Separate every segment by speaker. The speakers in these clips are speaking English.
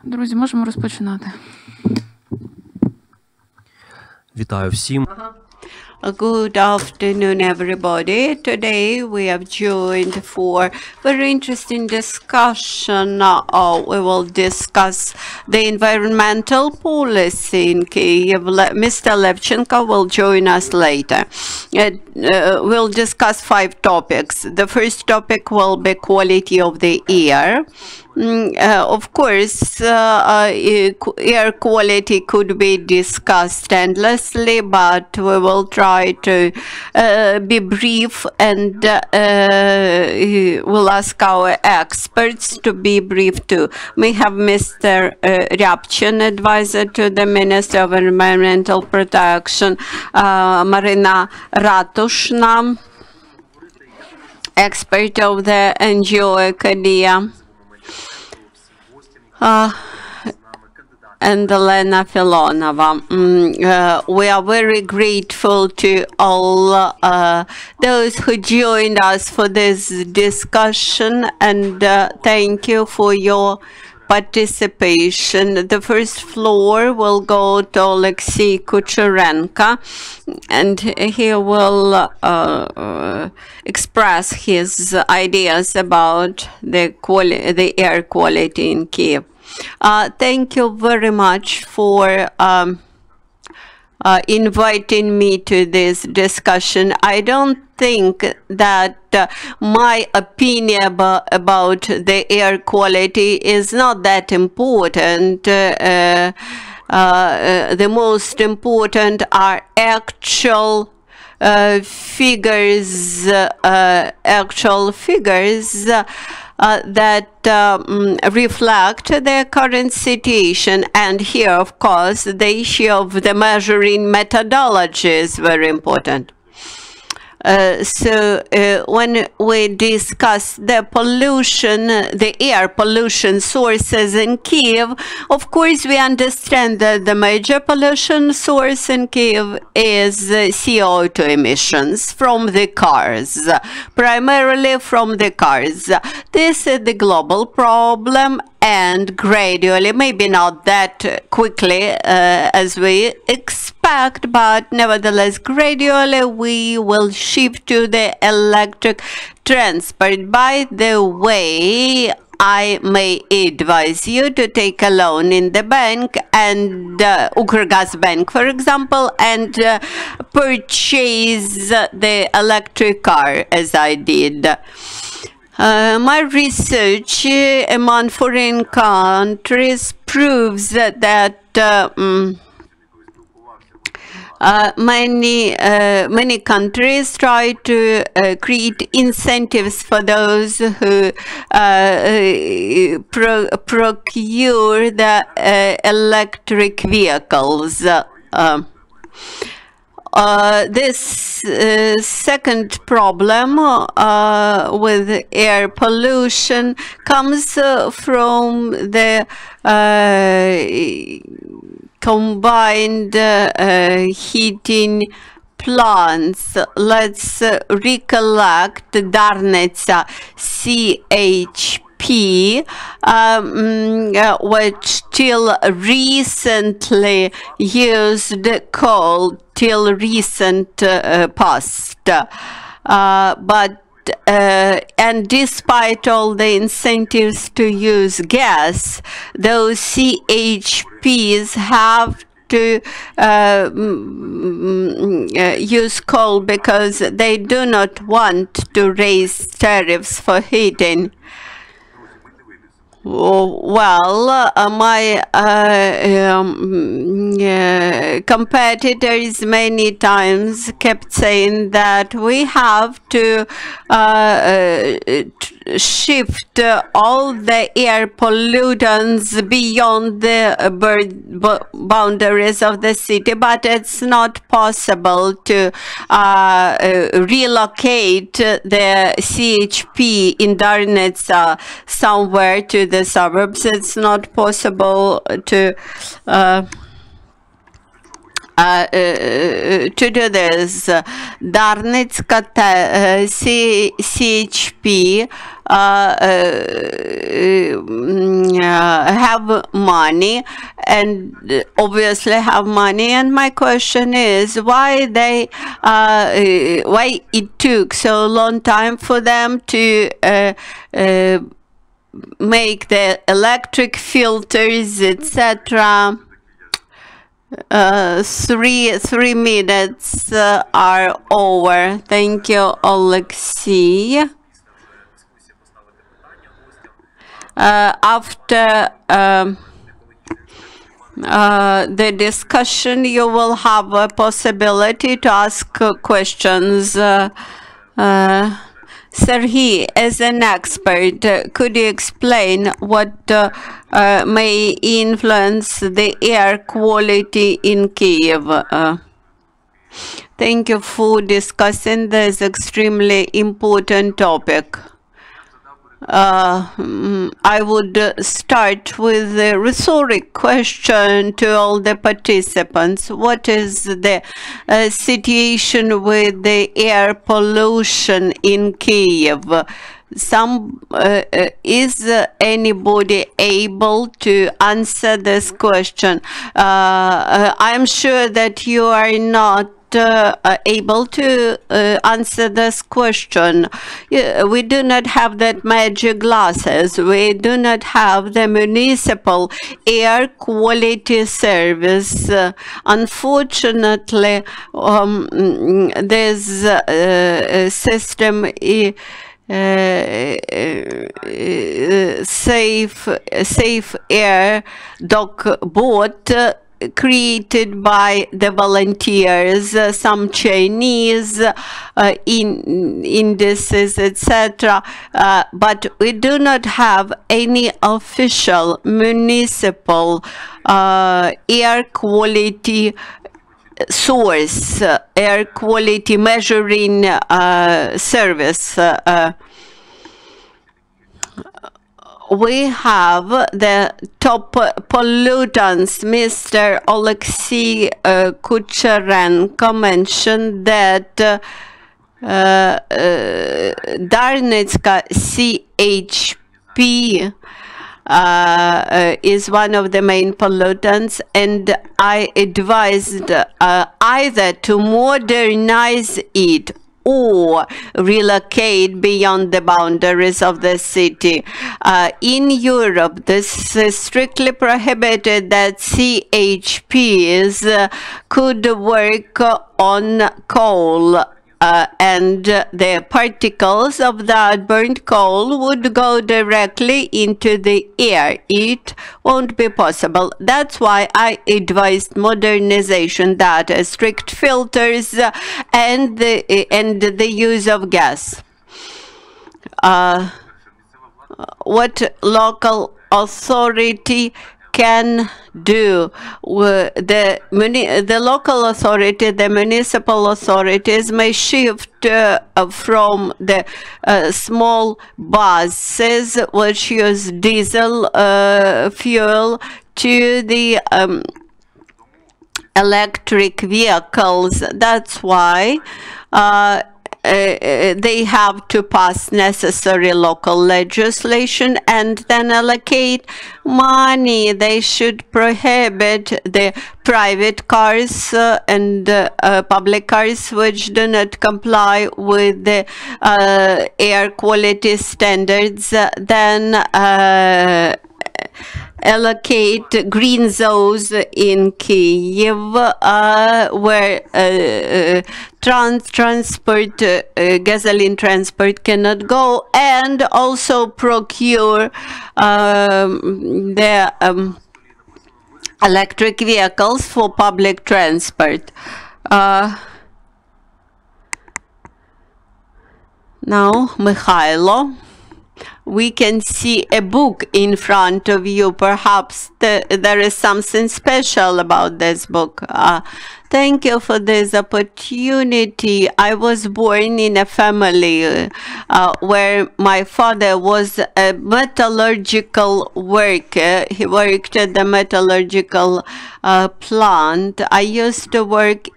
Speaker 1: Друзі, можемо розпочинати.
Speaker 2: Вітаю всім.
Speaker 3: Good afternoon, everybody. Today we have joined for very interesting discussion. We will discuss the environmental policy in Kyiv. Mr. Levchenko will join us later. We'll discuss 5 topics. The first topic will be quality of the air. Of course, air quality could be discussed endlessly, but we will try to be brief, and we'll ask our experts to be brief too. We have Mr. Ryabchyn, advisor to the Minister of Environmental Protection, Maryna Ratushna, expert of the NGO Ecodia, and Olena Filonova. We are very grateful to all those who joined us for this discussion, and thank you for your participation. The first floor will go to Oleksiy Kucherenko, and he will express his ideas about the air quality in Kyiv. Thank you very much for inviting me to this discussion. I don't think that my opinion about the air quality is not that important. The most important are actual figures that reflect the current situation. And here, of course, the issue of the measuring methodology is very important. When we discuss the pollution, the air pollution sources in Kyiv, of course we understand that the major pollution source in Kyiv is CO2 emissions from the cars, primarily from the cars. This is the global problem, and gradually, maybe not that quickly as we expect, but nevertheless gradually we will shift to the electric transport. By the way, I may advise you to take a loan in the bank, and Ukrgas Bank, for example, and purchase the electric car as I did. My research among foreign countries proves that many countries try to create incentives for those who procure the electric vehicles. This second problem with air pollution comes from the combined heating plants. Let's recollect Darnitsa CHP, which till recently used coal, till recent past. And despite all the incentives to use gas, those CHPs have to use coal because they do not want to raise tariffs for heating. Well, my competitors many times kept saying that we have to shift all the air pollutants beyond the boundaries of the city, but it's not possible to relocate the CHP in Darnitsa somewhere to the suburbs. It's not possible to to do this, Darnitska CHP have money, and obviously have money, and my question is why it took so long time for them to make the electric filters, etc. 3 minutes are over. Thank you, Oleksiy. After the discussion, you will have a possibility to ask questions. Serhiy, as an expert, could you explain what may influence the air quality in Kyiv? Thank you for discussing this extremely important topic. I would start with a rhetoric question to all the participants. What is the situation with the air pollution in Kyiv? Is anybody able to answer this question? I'm sure that you are not able to answer this question. We do not have that magic glasses. We do not have the municipal air quality service. Unfortunately, this system safe air dog boat created by the volunteers, some Chinese indices, etc. But we do not have any official municipal air quality source, air quality measuring service. We have the top pollutants. Mr. Oleksiy Kucherenko mentioned that Darnitska CHP is one of the main pollutants, and I advised either to modernize it or relocate beyond the boundaries of the city. In Europe, this is strictly prohibited that CHPs could work on coal. And the particles of that burnt coal would go directly into the air. It won't be possible. That's why I advised modernization, that strict filters and the use of gas. What local authority can do? The local authority, the municipal authorities may shift from the small buses which use diesel fuel to the electric vehicles. That's why they have to pass necessary local legislation and then allocate money. They should prohibit the private cars and public cars which do not comply with the air quality standards. Then allocate green zones in Kyiv where transport, gasoline transport cannot go, and also procure the electric vehicles for public transport. Now, Mykhailo. we can see a book in front of you. Perhaps there is something special about this book. Thank you for this opportunity. I was born in a family where my father was a metallurgical worker. He worked at the metallurgical plant. I used to work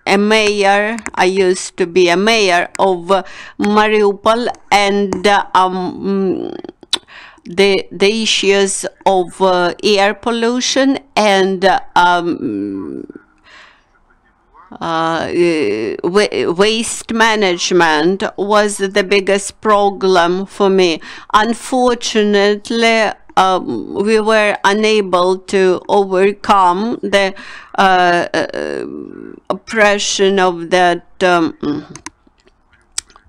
Speaker 3: I used to be a mayor of Mariupol, and the issues of air pollution and waste management was the biggest problem for me. Unfortunately, we were unable to overcome the oppression of that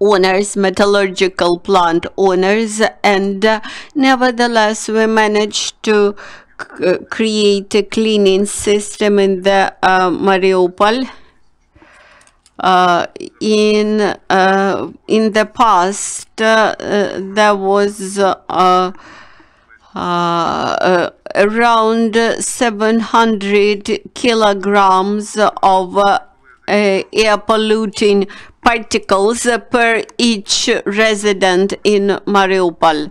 Speaker 3: owners, metallurgical plant owners, and nevertheless we managed to create a cleaning system in the Mariupol. In the past, there was around 700 kilograms of air polluting particles per each resident in Mariupol.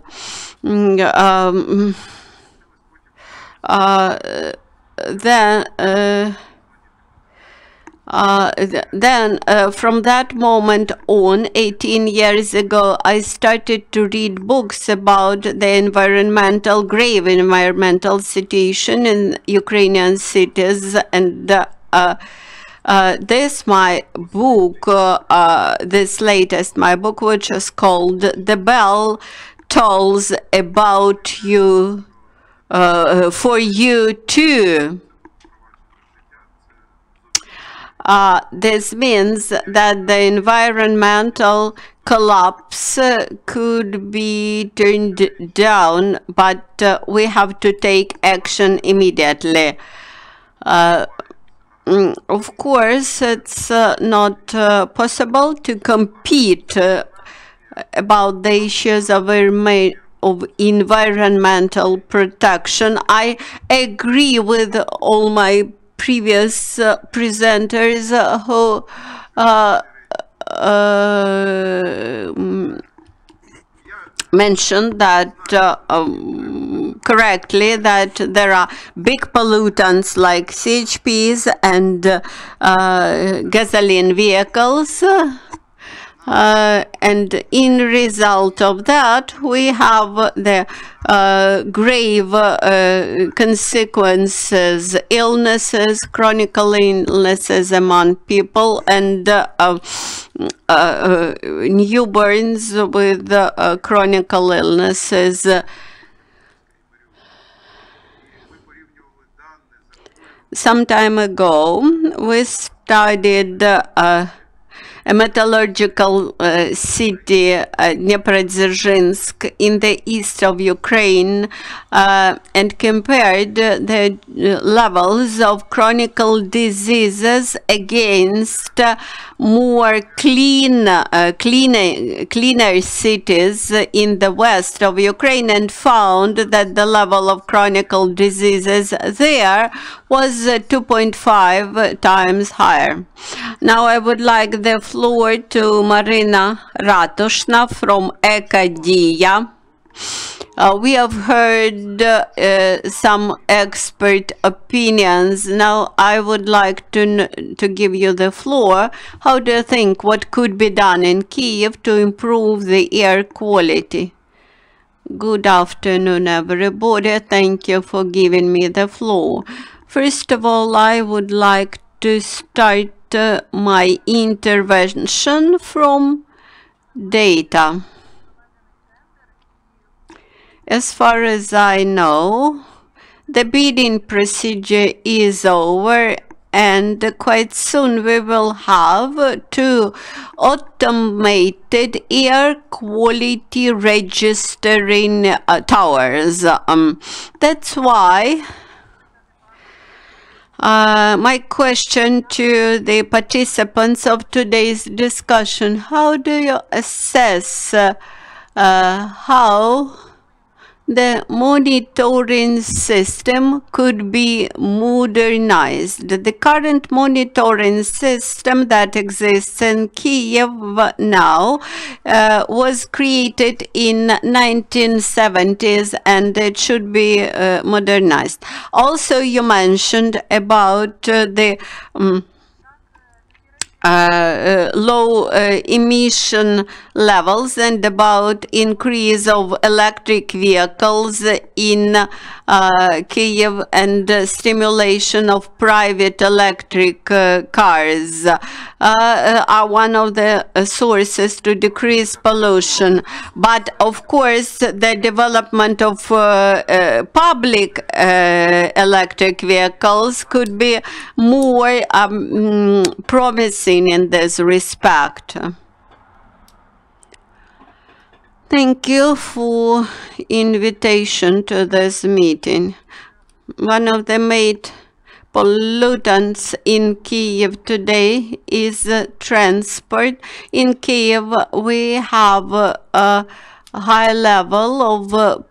Speaker 3: Then from that moment on, 18 years ago, I started to read books about the grave environmental situation in Ukrainian cities, and this latest my book, which is called "The Bell Tolls About You, for You Too." This means that the environmental collapse could be turned down, but we have to take action immediately. Of course, it's not possible to compete about the issues of environmental protection. I agree with all my previous presenters who mentioned that correctly, that there are big pollutants like CHPs and gasoline vehicles. And in result of that, we have the grave consequences, illnesses, chronic illnesses among people, and newborns with chronic illnesses. Some time ago, we studied a metallurgical city, Dneprodzerzhinsk, in the east of Ukraine, and compared the levels of chronic diseases against more cleaner cities in the west of Ukraine, and found that the level of chronic diseases there was 2.5 times higher. Now I would like the floor to Maryna Ratushna from Ecodia. We have heard some expert opinions. Now I would like to give you the floor. How do you think what could be done in Kyiv to improve the air quality? Good afternoon, everybody. Thank you for giving me the floor. First of all, I would like to start my intervention from data. As far as I know, the bidding procedure is over, and quite soon we will have 2 automated air quality registering towers. That's why my question to the participants of today's discussion: how do you assess how the monitoring system could be modernized. The current monitoring system that exists in Kyiv now was created in 1970s, and it should be modernized. Also, you mentioned about the low emission levels and about increase of electric vehicles in Kyiv and stimulation of private electric cars are one of the sources to decrease pollution. But of course, the development of public electric vehicles could be more promising in this respect. Thank you for invitation to this meeting. One of the main pollutants in Kyiv today is transport. In Kyiv, we have a high level of a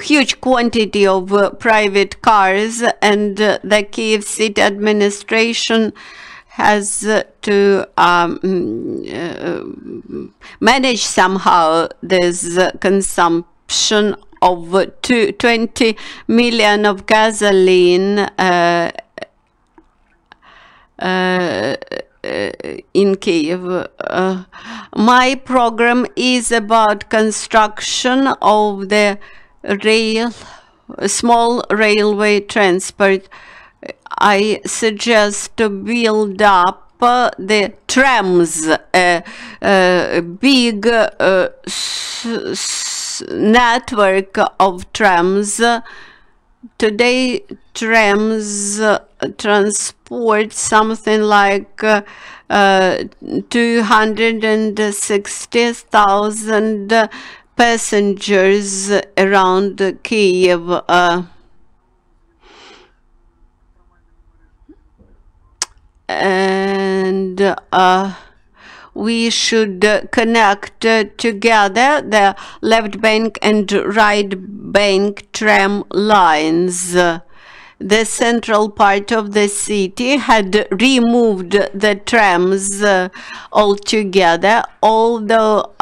Speaker 3: huge quantity of private cars, and the Kyiv city administration has to manage somehow this consumption of 20 million of gasoline in Kyiv. My program is about construction of the small railway transport. I suggest to build up the trams, big network of trams. Today, trams transport something like 260,000 passengers around Kyiv. And we should connect together the left bank and right bank tram lines. The central part of the city had removed the trams altogether, although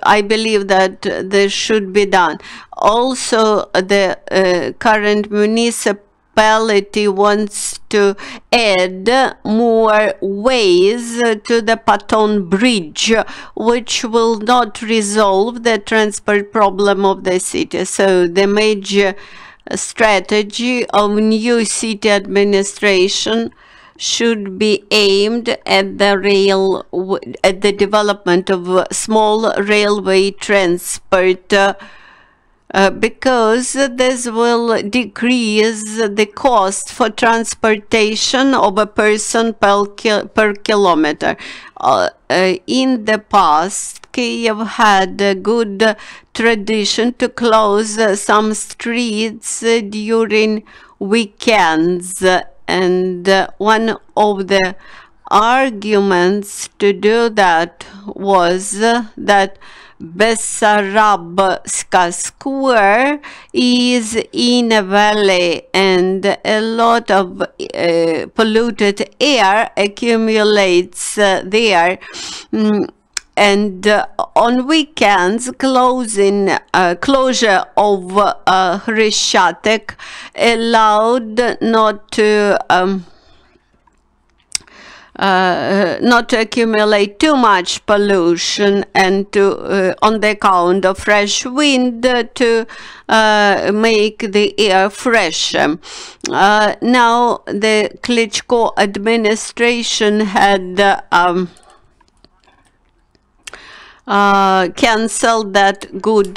Speaker 3: I believe that this should be done. Also, the current municipality wants to add more ways to the Patton Bridge, which will not resolve the transport problem of the city. So the major strategy of new city administration should be aimed at the development of small railway transport, because this will decrease the cost for transportation of a person per kilometer. In the past, Kyiv had a good tradition to close some streets during weekends. And one of the arguments to do that was that Bessarabska Square is in a valley, and a lot of polluted air accumulates there. And on weekends, closure of Hryabchyn allowed not to accumulate too much pollution, and to on the account of fresh wind to make the air fresh. Now the Klitschko administration had cancelled that good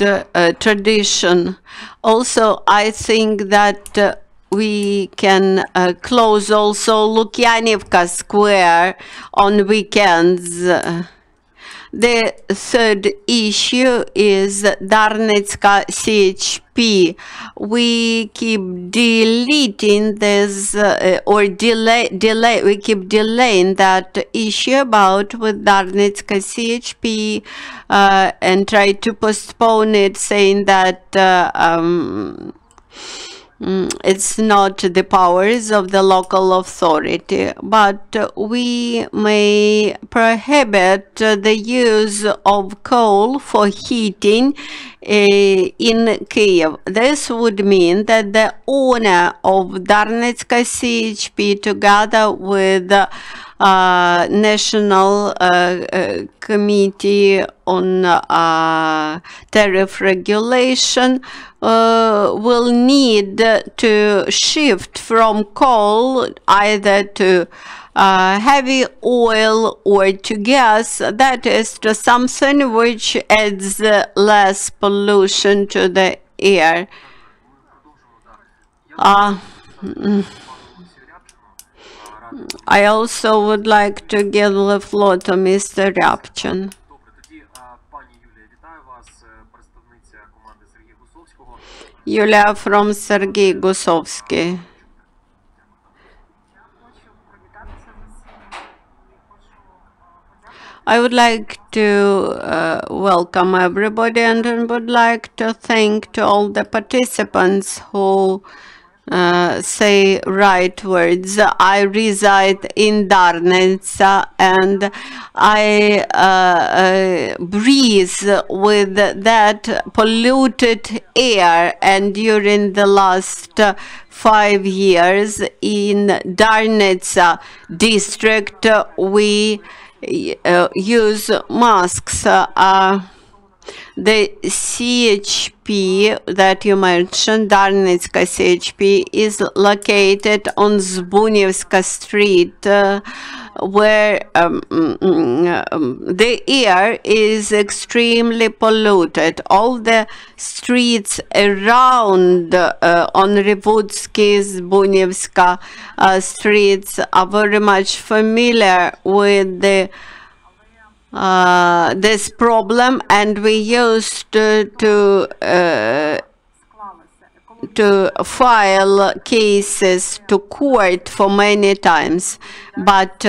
Speaker 3: tradition. Also, I think that we can close also Lukyanivka Square on weekends. The third issue is Darnitska CHP. We keep deleting this we keep delaying that issue about with Darnitska CHP and try to postpone it, saying that it's not the powers of the local authority, but we may prohibit the use of coal for heating in Kyiv. This would mean that the owner of Darnitska CHP, together with National Committee on Tariff Regulation, will need to shift from coal either to heavy oil or to gas, that is to something which adds less pollution to the air. I also would like to give the floor to Mr. Ryabchyn. Yulia from Serhiy Husovsky. I would like to welcome everybody and would like to thank to all the participants who say right words. I reside in Darnitsa and I breathe with that polluted air, and during the last 5 years in Darnitsa district we use masks. The CHP that you mentioned, Darnitska CHP, is located on Zbunivska Street, where the air is extremely polluted. All the streets around on Revutsky, Zbunivska streets are very much familiar with the this problem, and we used to file cases to court for many times, but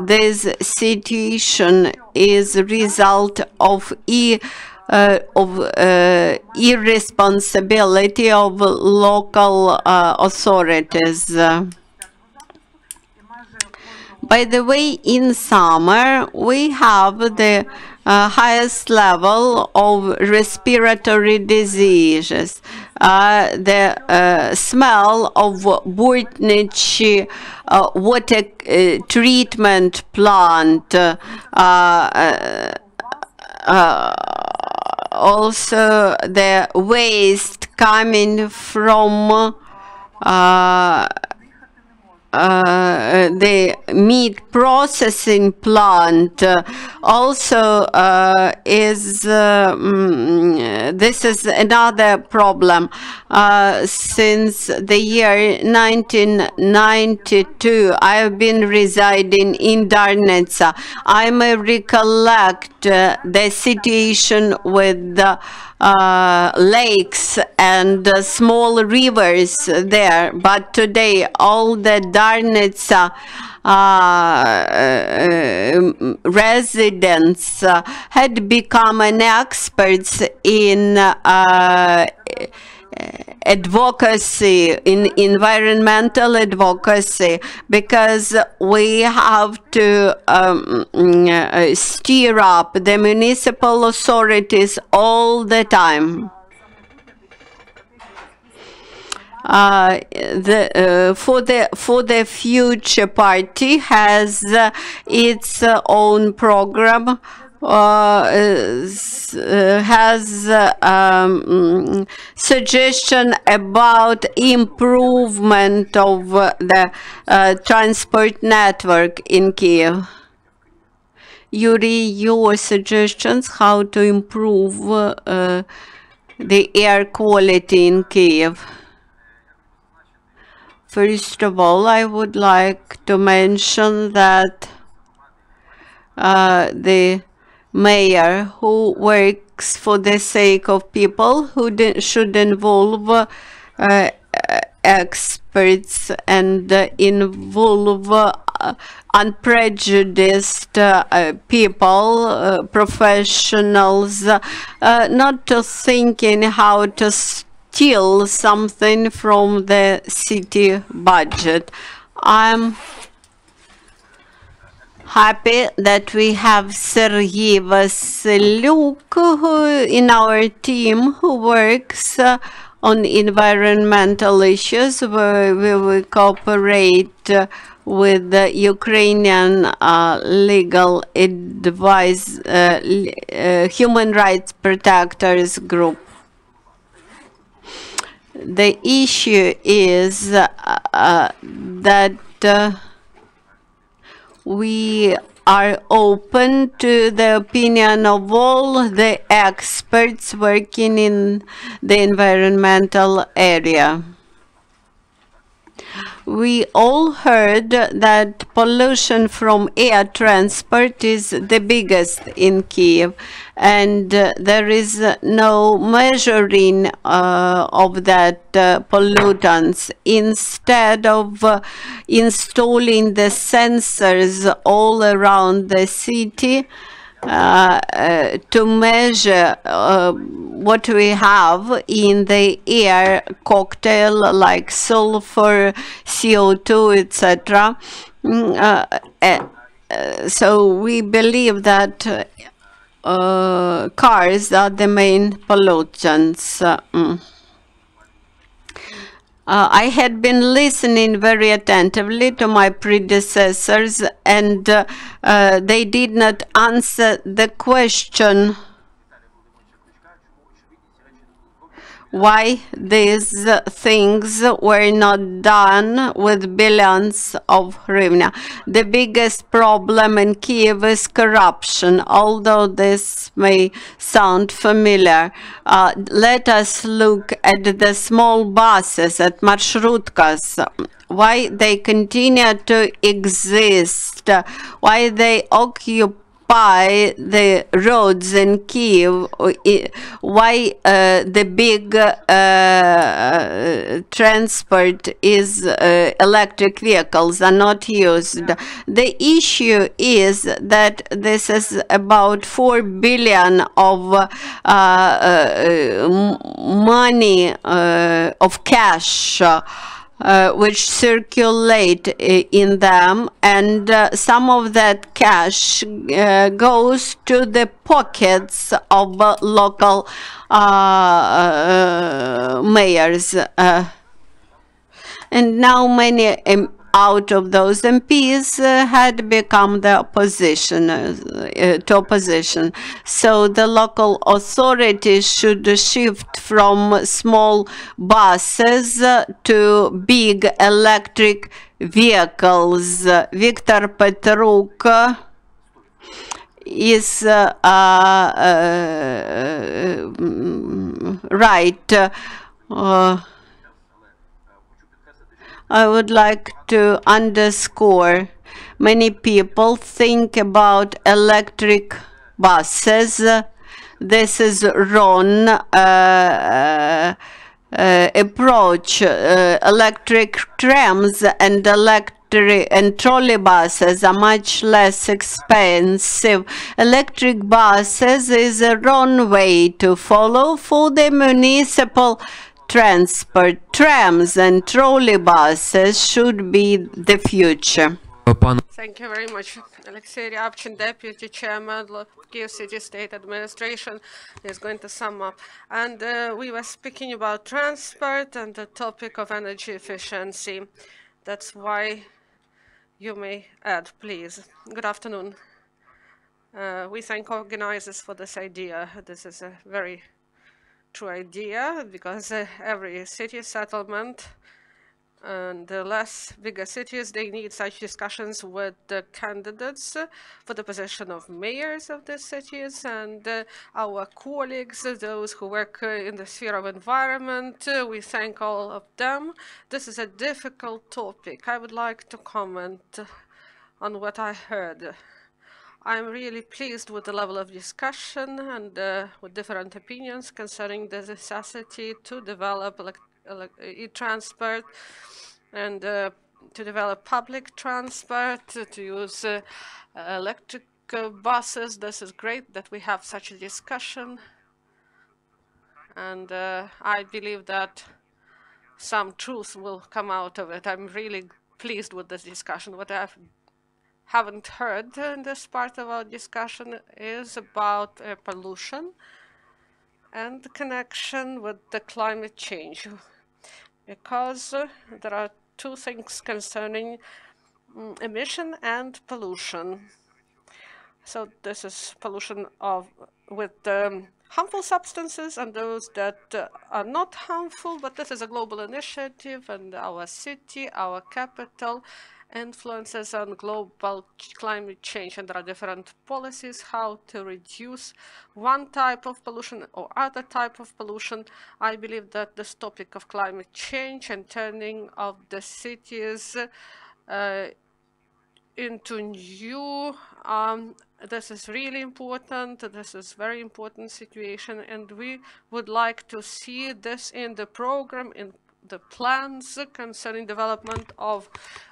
Speaker 3: this situation is a result of irresponsibility of local authorities. By the way, in summer, we have the highest level of respiratory diseases. The smell of Burtnich water treatment plant, also the waste coming from the meat processing plant also is this is another problem. Since the year 1992 I have been residing in Darnitsa. I may recollect the situation with the lakes and small rivers there, but today all the Darnitsa residents had become an experts in advocacy, in environmental advocacy, because we have to stir up the municipal authorities all the time. For the future party has its own program, has suggestion about improvement of the transport network in Kyiv. Yuri, your suggestions how to improve the air quality in Kyiv? First of all, I would like to mention that the mayor who works for the sake of people, who should involve experts and involve unprejudiced people, professionals, not to thinking how to steal something from the city budget. I'm happy that we have Serhiy Vasylyuk in our team who works on environmental issues, where we will cooperate with the Ukrainian legal advice, human rights protectors group. The issue is that we are open to the opinion of all the experts working in the environmental area. We all heard that pollution from air transport is the biggest in Kyiv, and there is no measuring of that pollutants. Instead of installing the sensors all around the city, to measure what we have in the air cocktail, like sulfur, CO2, etc. So we believe that cars are the main pollutants. I had been listening very attentively to my predecessors, and they did not answer the question why these things were not done with billions of hryvnia. The biggest problem in Kyiv is corruption, although this may sound familiar. Let us look at the small buses, at marshrutkas, why they continue to exist, why they occupy the roads in Kyiv, why the big transport is electric vehicles are not used. The issue is that this is about 4 billion of money, of cash, which circulate in them, and some of that cash goes to the pockets of local mayors. And now many out of those MPs had become the opposition, to opposition. So the local authorities should shift from small buses to big electric vehicles. Viktor Petruk is right. I would like to underscore, many people think about electric buses. This is wrong approach. Electric trams and trolley buses are much less expensive. Electric buses is a wrong way to follow for the municipal transport. Trams and trolley buses should be the future.
Speaker 1: Thank you very much. Oleksiy Ryabchyn, Deputy Chairman of Kyiv City State Administration, is going to sum up. And we were speaking about transport and the topic of energy efficiency. That's why you may add, please. Good afternoon. We thank organizers for this idea. This is a very true idea, because every city settlement and the less bigger cities, they need such discussions with the candidates for the position of mayors of the cities, and our colleagues, those who work in the sphere of environment. We thank all of them. This is a difficult topic. I would like to comment on what I heard. I'm really pleased with the level of discussion and with different opinions concerning the necessity to develop e-transport and to develop public transport, to use electric buses. This is great that we have such a discussion. And I believe that some truth will come out of it. I'm really pleased with this discussion. What I haven't heard in this part of our discussion is about air pollution and the connection with the climate change, because there are two things concerning emission and pollution. So this is pollution with harmful substances and those that are not harmful, but this is a global initiative, and our city, our capital, influences on global climate change, and there are different policies how to reduce one type of pollution or other type of pollution. I believe that this topic of climate change and turning of the cities into new, this is really important. This is very important situation, and we would like to see this in the program, in the plans concerning development of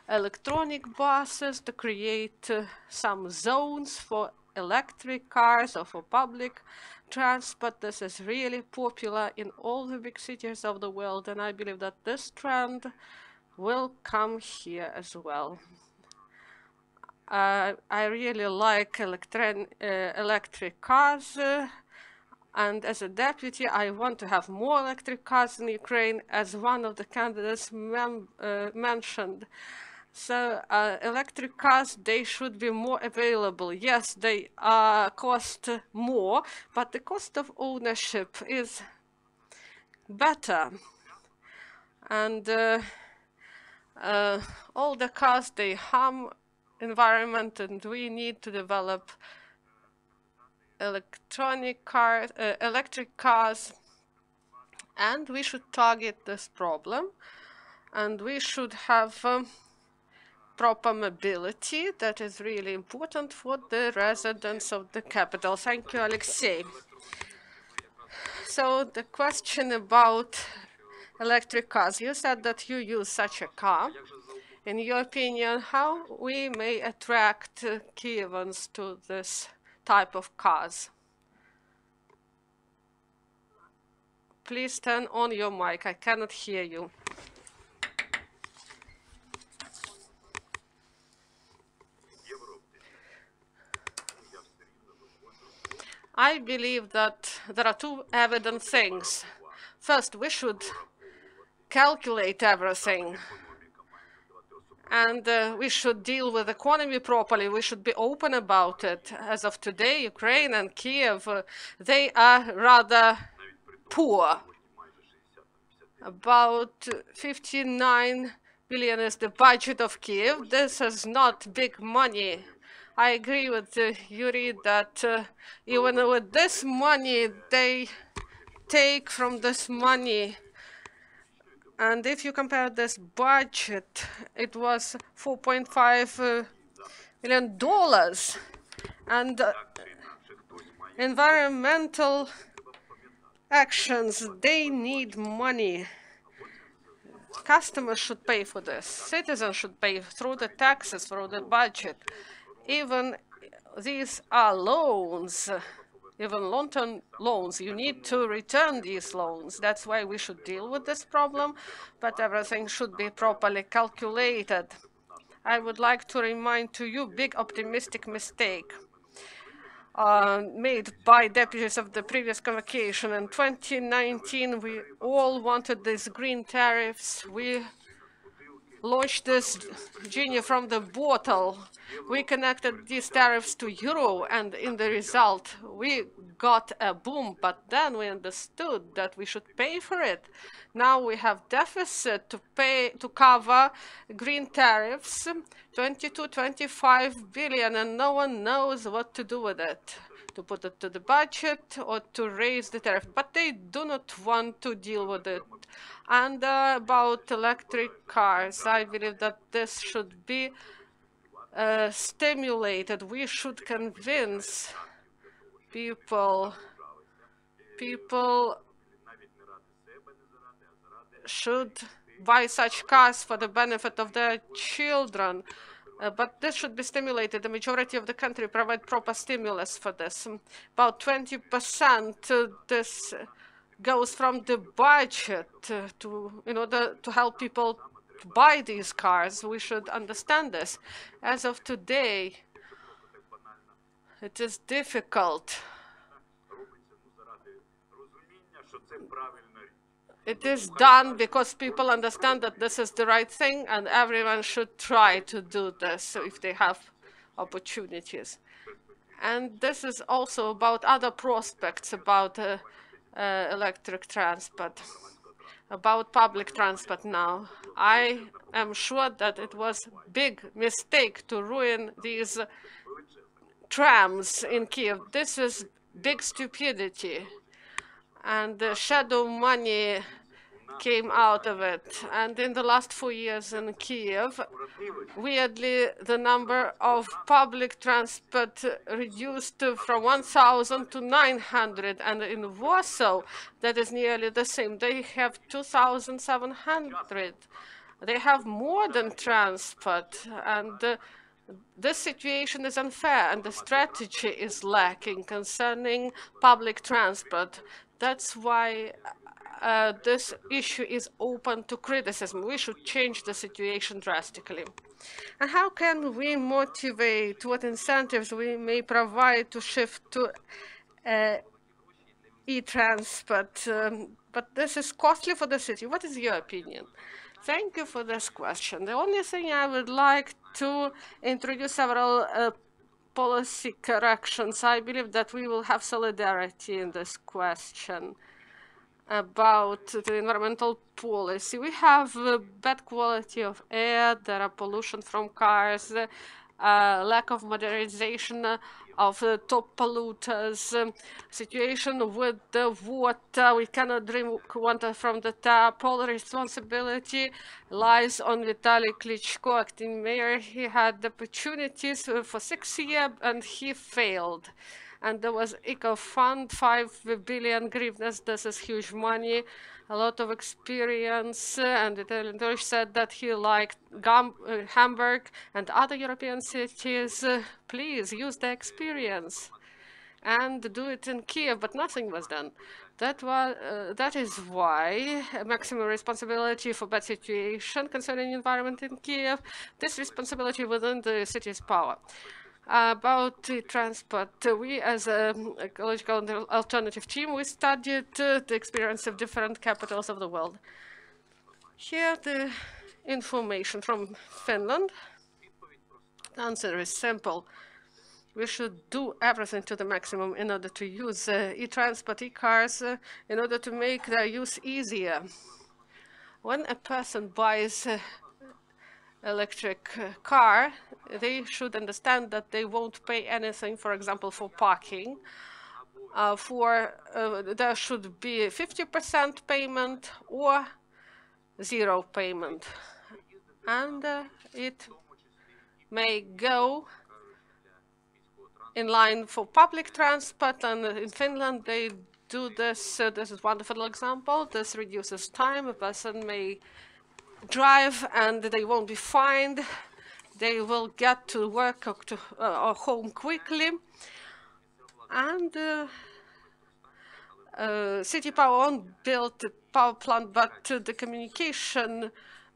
Speaker 1: electronic buses, to create some zones for electric cars or for public transport. This is really popular in all the big cities of the world, and I believe that this trend will come here as well. I really like electric cars, and as a deputy, I want to have more electric cars in Ukraine, as one of the candidates mentioned. So electric cars, they should be more available. Yes, they cost more, but the cost of ownership is better. And all the cars, they harm environment, and we need to develop electric cars, and we should target this problem, and we should have proper mobility. That is really important for the residents of the capital. Thank you, Oleksiy. So the question about electric cars, you said that you use such a car. In your opinion, how we may attract Kyivans to this type of cars? Please turn on your mic. I cannot hear you. I believe that there are two evident things. First, we should calculate everything. And we should deal with the economy properly. We should be open about it. As of today, Ukraine and Kyiv, they are rather poor. About 59 billion is the budget of Kyiv. This is not big money. I agree with Yuri that even with this money, they take from this money. And if you compare this budget, it was $4.5 million. And environmental actions, they need money. Customers should pay for this. Citizens should pay through the taxes, through the budget. Even these are loans. Even long-term loans, you need to return these loans. That's why we should deal with this problem, but everything should be properly calculated. I would like to remind to you big optimistic mistake made by deputies of the previous convocation. In 2019, we all wanted these green tariffs. We launched this genie from the bottle. We connected these tariffs to euro, and in the result, we got a boom. But then we understood that we should pay for it. Now we have deficit to cover green tariffs, 25 billion, and no one knows what to do with it. To put it to the budget or to raise the tariff, but they do not want to deal with it. And about electric cars, I believe that this should be stimulated. We should convince people should buy such cars for the benefit of their children. But this should be stimulated. The majority of the country provide proper stimulus for this. About 20% this goes from the budget in order to help people to buy these cars. We should understand this. As of today, it is difficult. It is done because people understand that this is the right thing, and everyone should try to do this if they have opportunities. And this is also about other prospects about electric transport, about public transport now. I am sure that it was a big mistake to ruin these trams in Kyiv. This is big stupidity. And the shadow money came out of it. And in the last 4 years in Kyiv, weirdly, the number of public transport reduced from 1,000 to 900. And in Warsaw, that is nearly the same. They have 2,700. They have modern transport. And this situation is unfair, and the strategy is lacking concerning public transport. That's why this issue is open to criticism. We should change the situation drastically. And how can we motivate? What incentives we may provide to shift to e-transport? But this is costly for the city. What is your opinion? Thank you for this question. The only thing I would like to introduce several policy corrections. I believe that we will have solidarity in this question about the environmental policy. We have bad quality of air, there are pollution from cars, lack of modernization of top polluters, situation with the water. We cannot drink water from the tap. All responsibility lies on Vitaly Klitschko, acting mayor. He had opportunities for 6 years and he failed. And there was Eco Fund, 5 billion hryvnias. This is huge money, a lot of experience. And Italian Deutsch said that he liked Hamburg and other European cities. Please use the experience and do it in Kyiv, but nothing was done. That is why maximum responsibility for bad situation concerning environment in Kyiv, this responsibility within the city's power. About transport, we as an ecological alternative team, we studied the experience of different capitals of the world. Here the information from Finland. The answer is simple. We should do everything to the maximum in order to use e-transport, e-cars, in order to make their use easier. When a person buys electric car, they should understand that they won't pay anything, for example, for parking. There should be 50% payment or 0 payment. And it may go in line for public transport, and in Finland they do this. This is a wonderful example. This reduces time. A person may drive and they won't be fined. They will get to work or home quickly. And city power won't build the power plant, but the communication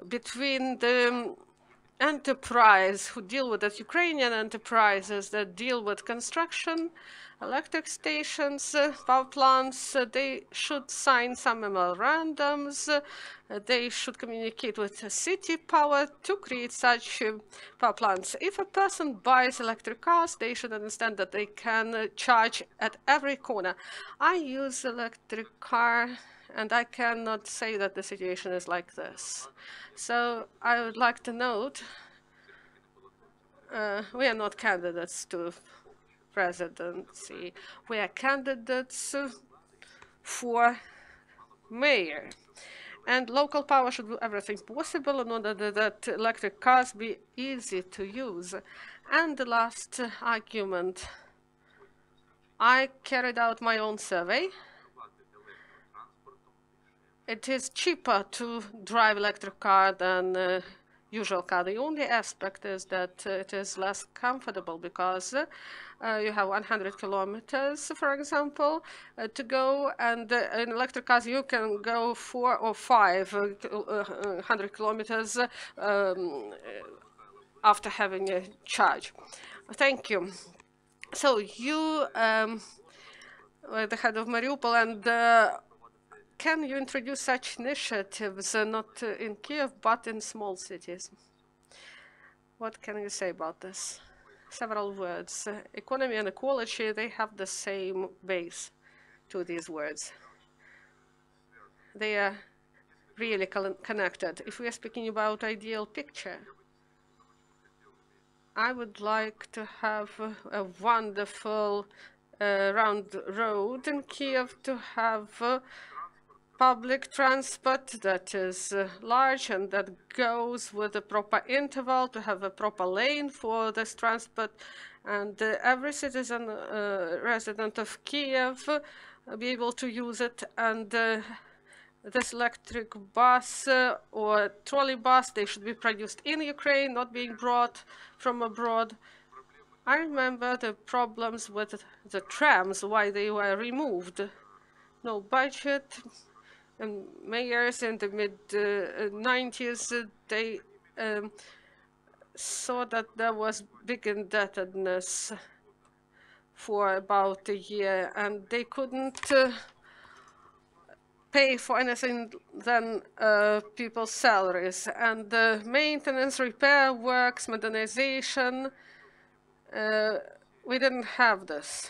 Speaker 1: between the enterprise who deal with that, Ukrainian enterprises that deal with construction, electric stations, power plants, they should sign some memorandums. They should communicate with city power to create such power plants. If a person buys electric cars, they should understand that they can charge at every corner. I use electric car, and I cannot say that the situation is like this. So I would like to note, we are not candidates to presidency. We are candidates for mayor. And local power should do everything possible in order that electric cars be easy to use. And the last argument. I carried out my own survey. It is cheaper to drive electric car than usual car. The only aspect is that it is less comfortable because you have 100 kilometers, for example, to go, and in electric cars you can go 4 or 500 kilometers after having a charge. Thank you. So you were the head of Mariupol, and can you introduce such initiatives, not in Kyiv, but in small cities? What can you say about this? Several words. Economy and ecology, they have the same base to these words. They are really connected. If we are speaking about ideal picture, I would like to have a wonderful round road in Kyiv, to have public transport that is large and that goes with a proper interval, to have a proper lane for this transport, and every citizen resident of Kyiv be able to use it. And this electric bus or trolley bus, they should be produced in Ukraine, not being brought from abroad. I remember the problems with the trams, why they were removed. No budget. And mayors in the mid-90s, they saw that there was big indebtedness for about a year, and they couldn't pay for anything than people's salaries. And the maintenance, repair works, modernization, we didn't have this.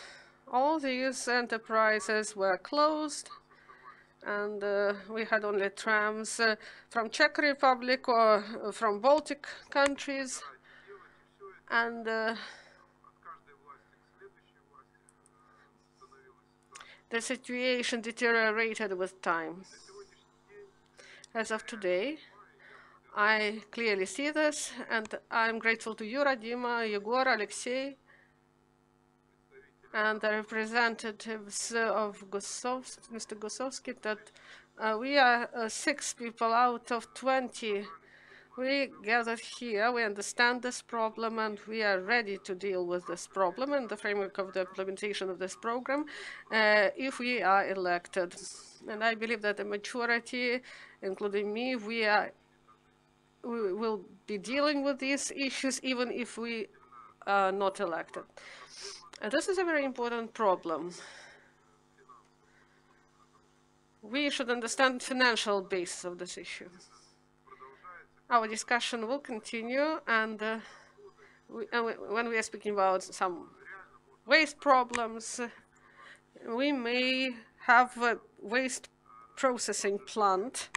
Speaker 1: All these enterprises were closed, and we had only trams from Czech Republic or from Baltic countries. And the situation deteriorated with time. As of today, I clearly see this, and I'm grateful to you, Radima, Yegor, Oleksiy, and the representatives of Mr. Husovsky, that we are 6 people out of 20. We gathered here, we understand this problem, and we are ready to deal with this problem in the framework of the implementation of this program if we are elected. And I believe that the majority, including me, we will be dealing with these issues even if we are not elected. This is a very important problem. We should understand the financial basis of this issue. Our discussion will continue, and when we are speaking about some waste problems, we may have a waste processing plant,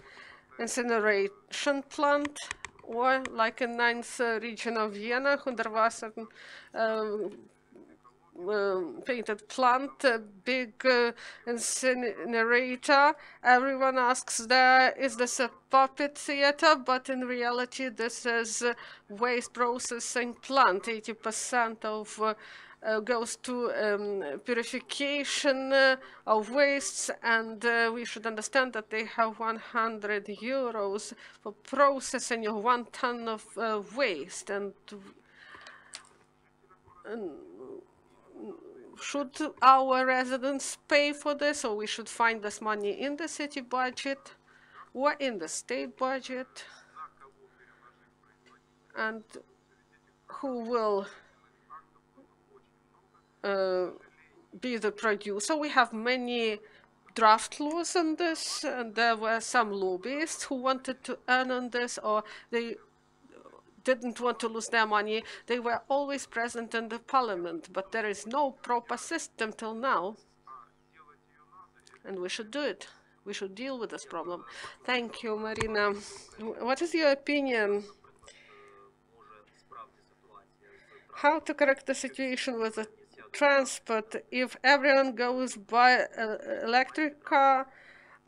Speaker 1: incineration plant, or like in 9th region of Vienna, Hundertwasser painted plant, a big incinerator. Everyone asks there, is this a puppet theater? But in reality, this is a waste processing plant. 80% of goes to purification of wastes, and we should understand that they have 100 euros for processing of 1 ton of waste. And should our residents pay for this, or we should find this money in the city budget or in the state budget? And who will be the producer? We have many draft laws on this, and there were some lobbyists who wanted to earn on this, or they didn't want to lose their money. They were always present in the parliament, but there is no proper system till now. And we should do it. We should deal with this problem. Thank you, Maryna. What is your opinion? How to correct the situation with the transport if everyone goes by electric car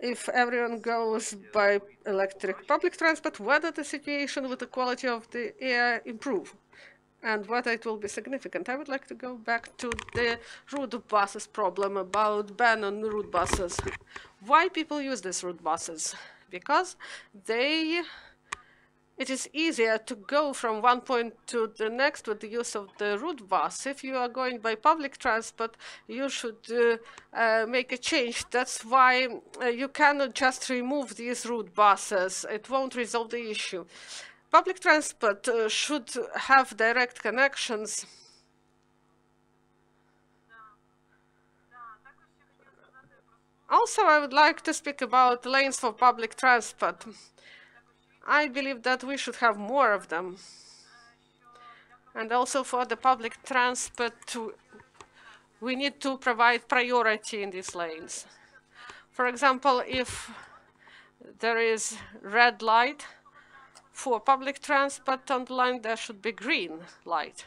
Speaker 1: if everyone goes by electric public transport, whether the situation with the quality of the air improve and whether it will be significant. I would like to go back to the route buses problem about ban on route buses. Why people use these route buses? Because it is easier to go from one point to the next with the use of the route bus. If you are going by public transport, you should make a change. That's why you cannot just remove these route buses. It won't resolve the issue. Public transport should have direct connections. Also, I would like to speak about lanes for public transport. I believe that we should have more of them. And also for the public transport, we need to provide priority in these lanes. For example, if there is red light for public transport on the line, there should be green light.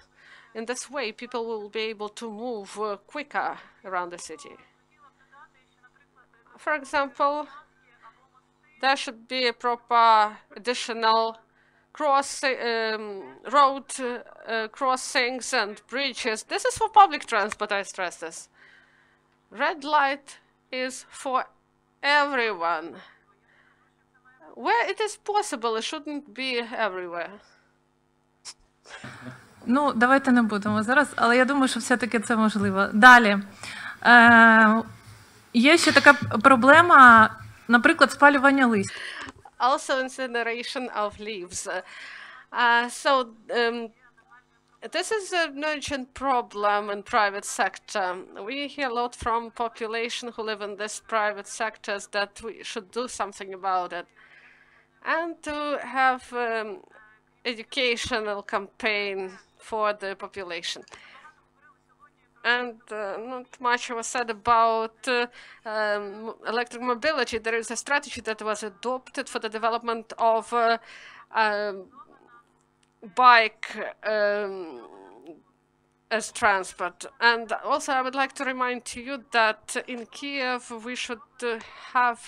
Speaker 1: In this way, people will be able to move quicker around the city. For example, there should be a proper additional road crossings and bridges. This is for public transport, I stress this. Red light is for everyone. Where it is possible, it shouldn't be everywhere.
Speaker 4: Ну, давайте не будемо зараз, але я думаю, що все-таки це можливо. Далі. Є ще така проблема, наприклад, спалювання листя.
Speaker 1: Also incineration of leaves. This is an urgent problem in private sector. We hear a lot from population who live in these private sectors that we should do something about it. And to have educational campaign for the population. And not much was said about electric mobility. There is a strategy that was adopted for the development of bike as transport. And also I would like to remind you that in Kyiv we should have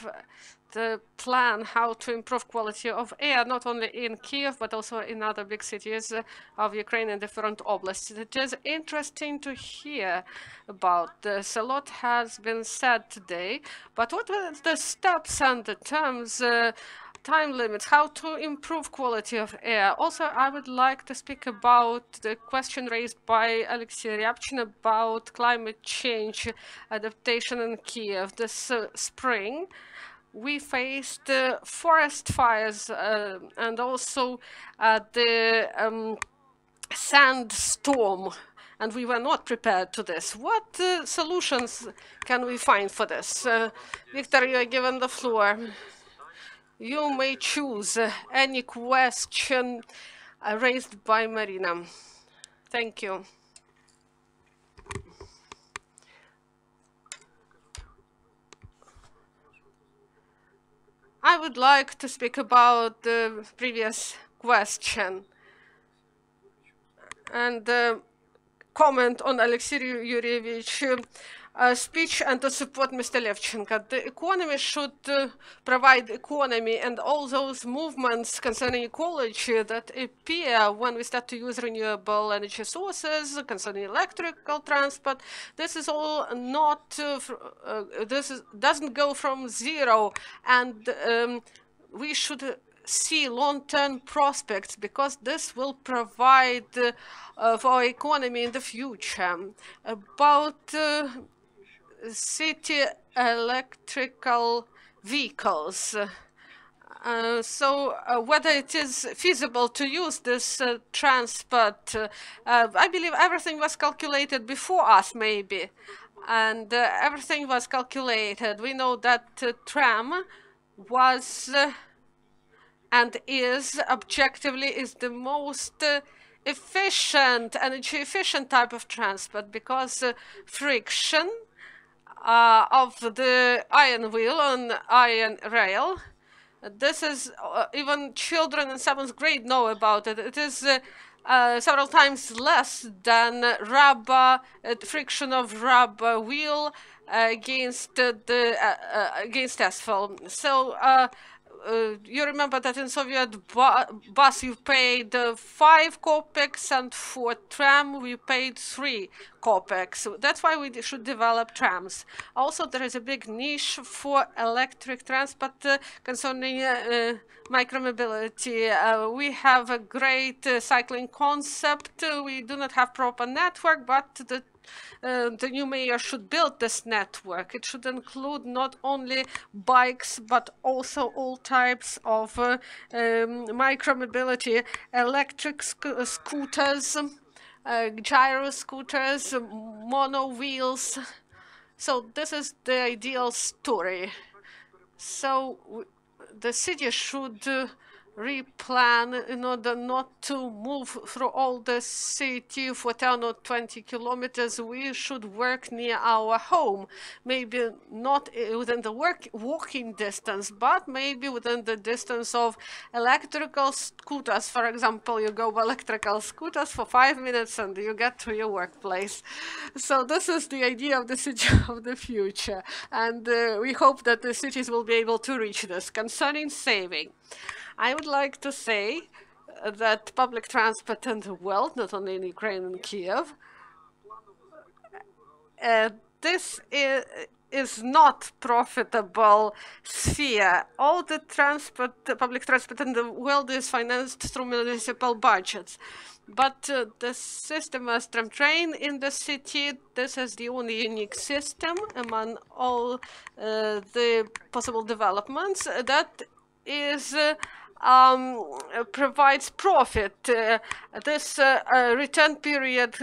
Speaker 1: the plan how to improve quality of air, not only in Kyiv, but also in other big cities of Ukraine and different oblasts. It is interesting to hear about this. A lot has been said today, but what are the steps and the terms, time limits, how to improve quality of air? Also, I would like to speak about the question raised by Oleksiy Ryabchyn about climate change adaptation in Kyiv. This spring, we faced forest fires and also the sandstorm, and we were not prepared to this. What solutions can we find for this? Viktor, you are given the floor. You may choose any question raised by Maryna. Thank you. I would like to speak about the previous question and comment on Oleksiy Yurievich's speech and to support Mr. Levchenko. The economy should provide economy, and all those movements concerning ecology that appear when we start to use renewable energy sources, concerning electrical transport, this is all not, doesn't go from zero, and we should see long-term prospects because this will provide for our economy in the future. About city electrical vehicles. Whether it is feasible to use this transport, I believe everything was calculated before us, maybe, and everything was calculated. We know that tram was and is objectively the most efficient, energy efficient type of transport because friction of the iron wheel on iron rail. This is even children in 7th grade know about it. It is several times less than rubber, friction of rubber wheel against against asphalt. So you remember that in Soviet bus you paid 5 kopecks, and for tram we paid 3 kopecks. So that's why we should develop trams. Also, there is a big niche for electric transport concerning micromobility. We have a great cycling concept. We do not have proper network, but the new mayor should build this network. It should include not only bikes, but also all types of micromobility, electric scooters, gyro scooters, mono wheels. So this is the ideal story. So the city should replan in order not to move through all the city for 10 or 20 kilometers. We should work near our home, maybe not within the walking distance, but maybe within the distance of electrical scooters. For example, you go electrical scooters for 5 minutes and you get to your workplace. So this is the idea of the city of the future, and we hope that the cities will be able to reach this. Concerning saving, I would like to say that public transport in the world, not only in Ukraine and Kyiv, this is not profitable sphere. All the public transport in the world is financed through municipal budgets. But the system of tram train in the city, this is the only unique system among all the possible developments that is provides profit. This return period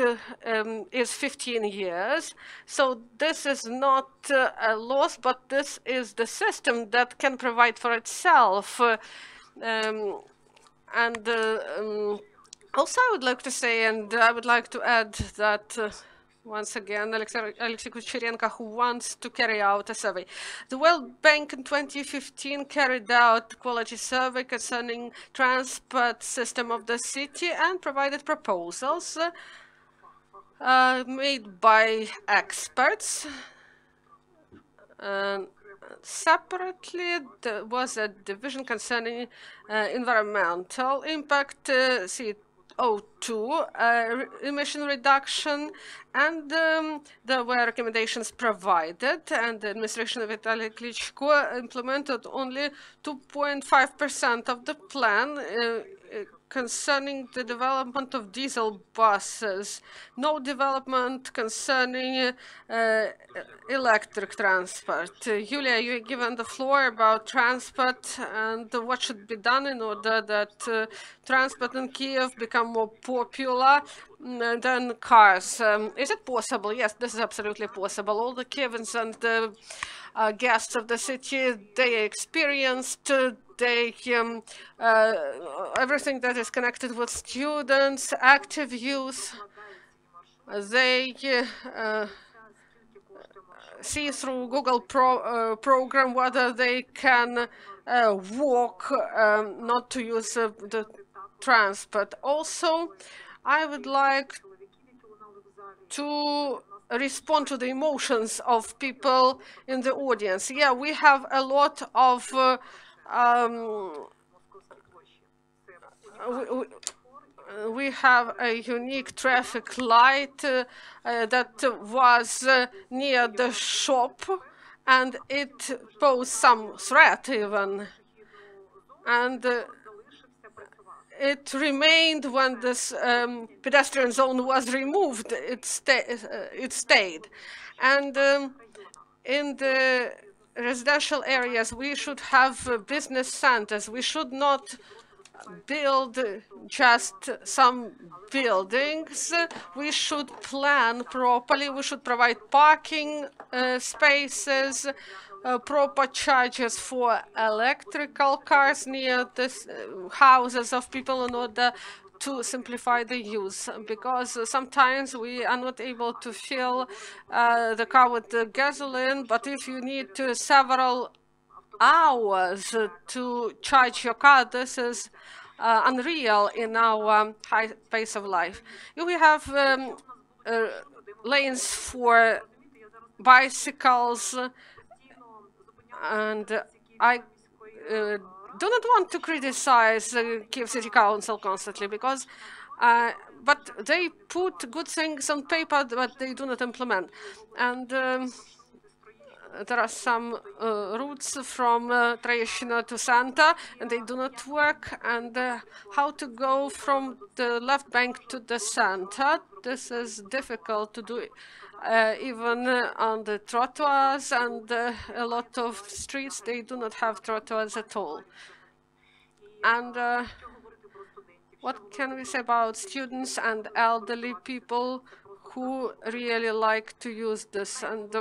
Speaker 1: is 15 years. So this is not a loss, but this is the system that can provide for itself. Also, I would like to say, and I would like to add that once again, Oleksiy Kucherenko, who wants to carry out a survey. The World Bank in 2015 carried out quality survey concerning transport system of the city and provided proposals made by experts. Separately, there was a division concerning environmental impact, CO2 emission reduction, and there were recommendations provided, and the administration of Vitaly Klitschko implemented only 2.5% of the plan concerning the development of diesel buses, no development concerning electric transport. Yulia, you are given the floor about transport and what should be done in order that transport in Kyiv become more popular than cars. Is it possible? Yes, this is absolutely possible. All the Kyivans and the guests of the city, they experienced everything that is connected with students, active youth. They see through Google program whether they can walk, not to use the transport. Also, I would like to respond to the emotions of people in the audience. Yeah, we have a lot of we have a unique traffic light that was near the shop, and it posed some threat even, and it remained when this pedestrian zone was removed. It stayed, and in the residential areas we should have business centers. We should not build just some buildings. We should plan properly. We should provide parking spaces, proper chargers for electrical cars near the houses of people in order to simplify the use, because sometimes we are not able to fill the car with the gasoline, but if you need several hours to charge your car, this is unreal in our high pace of life. We have lanes for bicycles, and I do not want to criticize Kyiv City Council constantly, because but they put good things on paper, but they do not implement. And there are some routes from Treshina to Santa, and they do not work. And how to go from the left bank to the Santa, this is difficult to do, even on the trottoirs, and a lot of streets, they do not have trottoirs at all. And what can we say about students and elderly people who really like to use this? And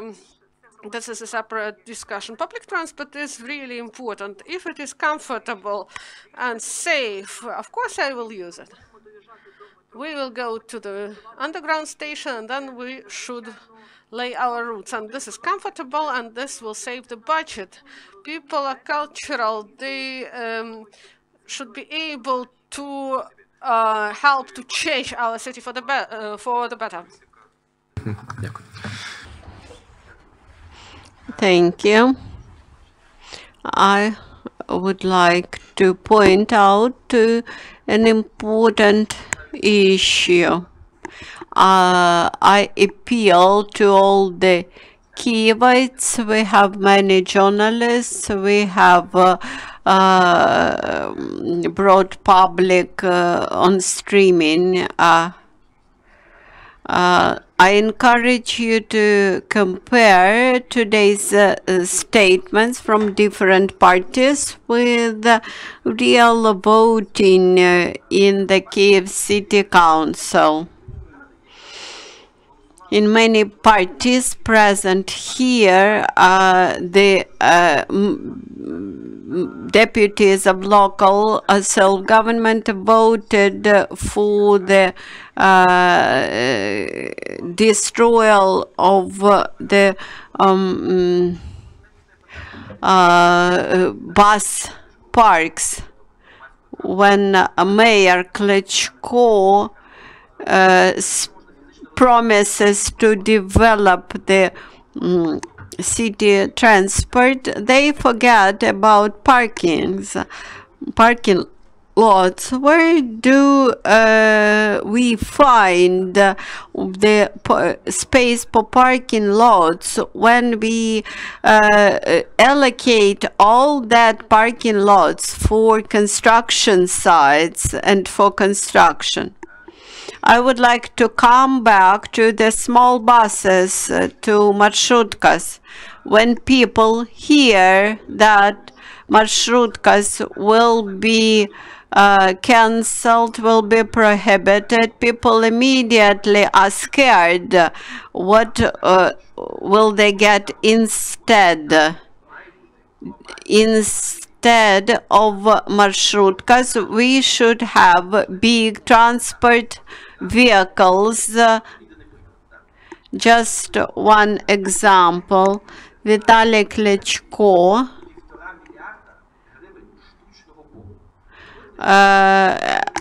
Speaker 1: this is a separate discussion. Public transport is really important. If it is comfortable and safe, of course I will use it. We will go to the underground station, and then we should lay our routes. And this is comfortable, and this will save the budget. People are cultural. They should be able to help to change our city for the better.
Speaker 3: Thank you. I would like to point out an important issue. I appeal to all the Kyivites. We have many journalists. We have broad public on streaming. I encourage you to compare today's statements from different parties with real voting in the Kyiv City Council. In many parties present here, the deputies of local self-government voted for the destroyal of the bus parks. When Mayor Klitschko promises to develop the city transport, they forget about parking lots. Where do we find the space for parking lots when we allocate all that parking lots for construction sites and for construction? I would like to come back to the small buses, to marshutkas. When people hear that marshutkas will be cancelled, will be prohibited, people immediately are scared. What will they get instead? Instead of marshutkas, we should have big transport vehicles. Just one example, Vitaly Klitschko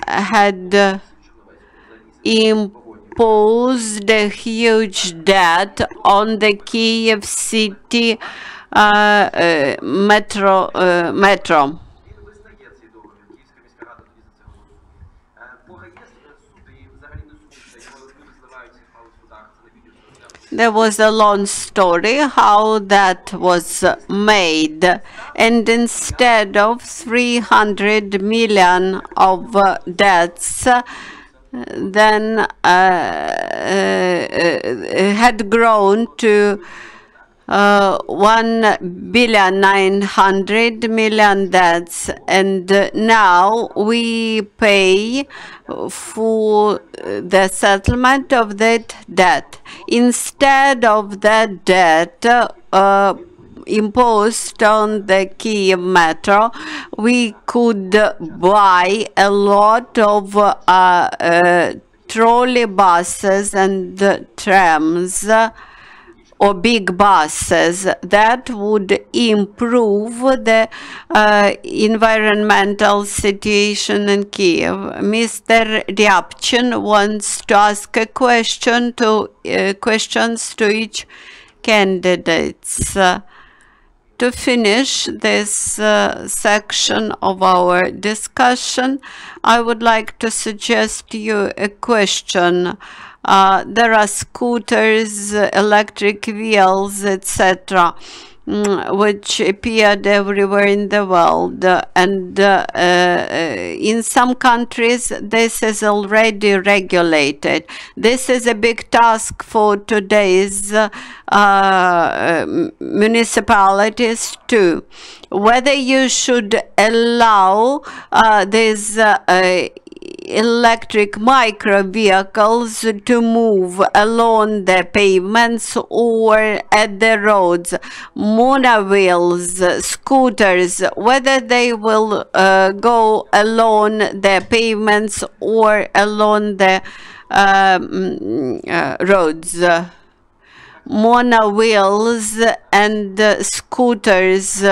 Speaker 3: had imposed a huge debt on the Kyiv City metro. There was a long story how that was made, and instead of 300 million of debts, then had grown to 1,900,000,000 debts, and now we pay for the settlement of that debt. Instead of that debt imposed on the Kyiv metro, we could buy a lot of trolley buses and trams or big buses. That would improve the environmental situation in Kyiv. Mr. Ryabchyn wants to ask a question to questions to each candidates. To finish this section of our discussion, I would like to suggest you a question. There are scooters, electric wheels, etc., which appeared everywhere in the world. And in some countries, this is already regulated. This is a big task for today's municipalities too. Whether you should allow these electric micro vehicles to move along the pavements or at the roads, monowheels, scooters, whether they will go along the pavements or along the roads. Monowheels and scooters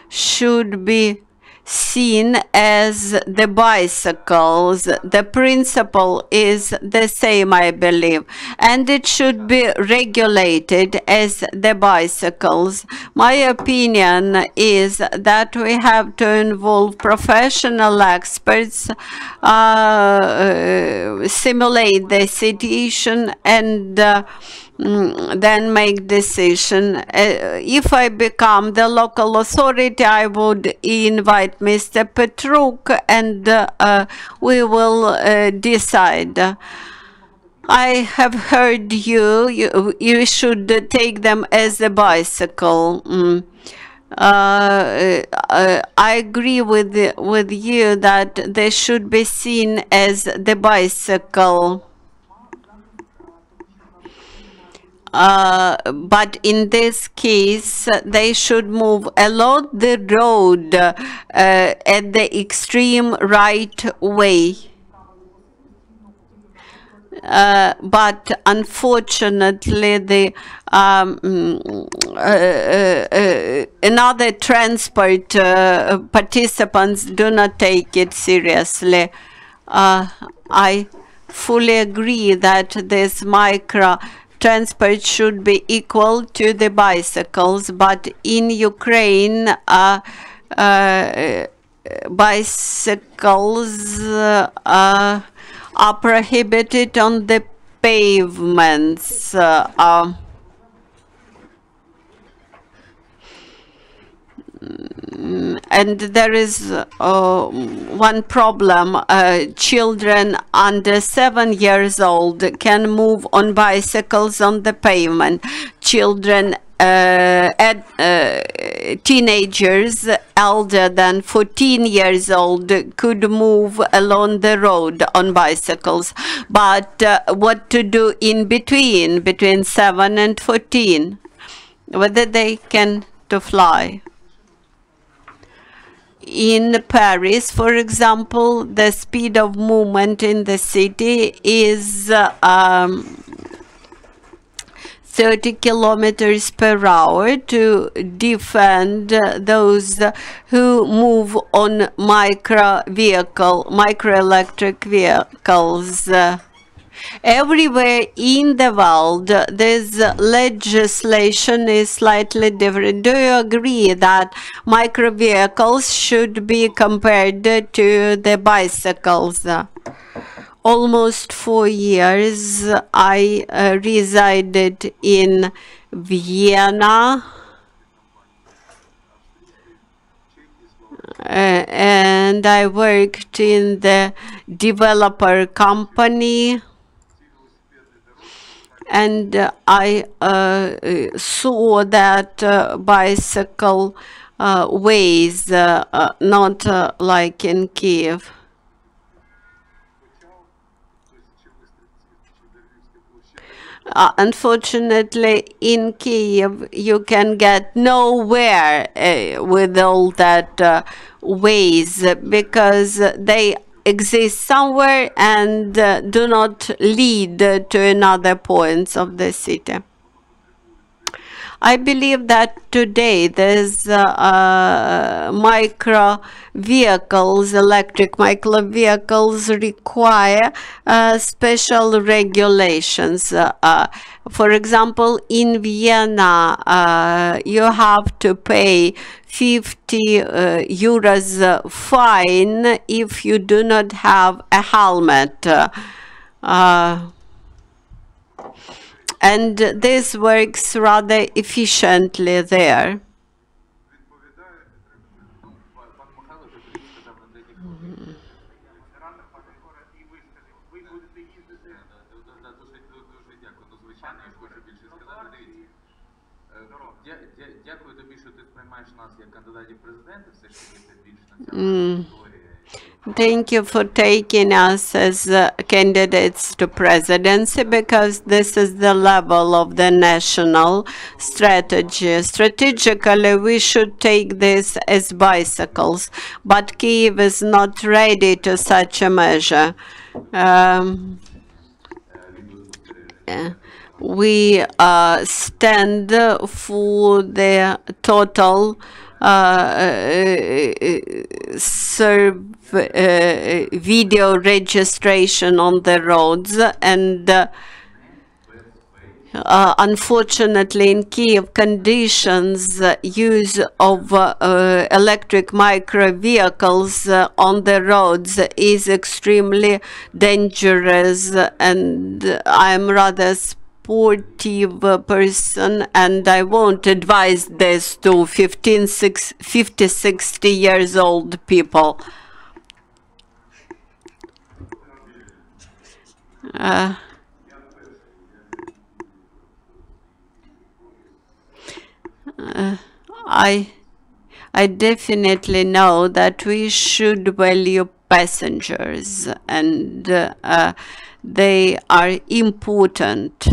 Speaker 3: should be seen as the bicycles. The principle is the same, I believe, and it should be regulated as the bicycles. My opinion is that we have to involve professional experts, simulate the situation, and then make decision. If I become the local authority, I would invite Mr. Petruk and we will decide. I have heard you should take them as a bicycle. I agree with you that they should be seen as the bicycle. But in this case, they should move along the road at the extreme right way. But unfortunately, the another transport participants do not take it seriously. I fully agree that this micro transport should be equal to the bicycles, but in Ukraine, bicycles are prohibited on the pavements. And there is one problem. Children under 7 years old can move on bicycles on the pavement. Children teenagers older than 14 years old could move along the road on bicycles. But what to do in between 7 and 14? Whether they can to fly. In Paris, for example, the speed of movement in the city is 30 kilometers per hour to defend those who move on microelectric vehicles. Everywhere in the world, this legislation is slightly different. Do you agree that micro vehicles should be compared to the bicycles? Almost 4 years, I resided in Vienna. And I worked in the developer company. And I saw that bicycle ways, not like in Kyiv. Unfortunately, in Kyiv, you can get nowhere with all that ways because they exist somewhere and do not lead to another points of the city. I believe that today there's micro vehicles, electric micro vehicles require special regulations. For example, in Vienna, you have to pay 50 euros fine if you do not have a helmet. And this works rather efficiently there. Thank you for taking us as candidates to presidency, because this is the level of the national strategy. Strategically, we should take this as bicycles, but Kyiv is not ready to such a measure. We stand for the total video registration on the roads, and unfortunately in Kyiv conditions, use of electric micro vehicles on the roads is extremely dangerous, and I'm rather sportive person, and I won't advise this to 50, 60 years old people. I definitely know that we should value passengers, and they are important.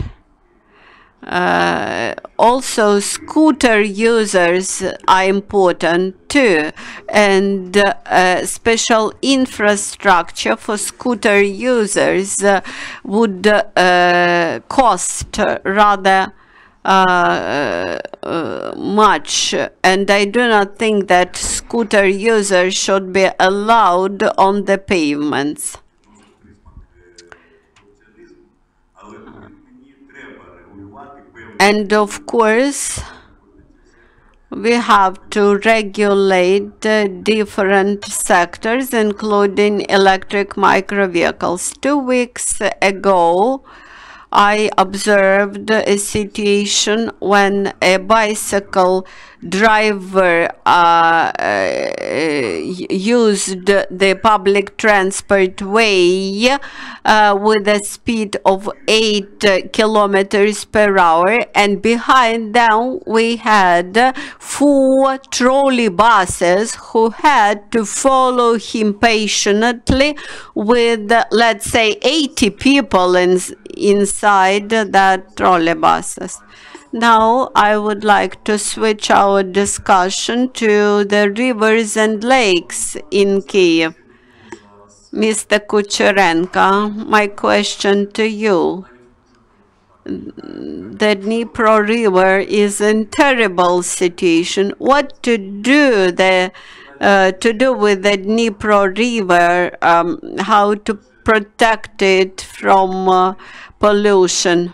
Speaker 3: Also, scooter users are important too, and special infrastructure for scooter users would cost rather much, and I do not think that scooter users should be allowed on the pavements. And of course, we have to regulate different sectors, including electric micro vehicles. 2 weeks ago, I observed a situation when a bicycle driver used the public transport way with a speed of 8 kilometers per hour, and behind them we had 4 trolley buses who had to follow him patiently with, let's say, 80 people inside that trolley buses. Now I would like to switch our discussion to the rivers and lakes in Kyiv. Mr. Kucherenko, my question to you. The Dnipro River is in terrible situation. What to do with the Dnipro River? How to protect it from pollution?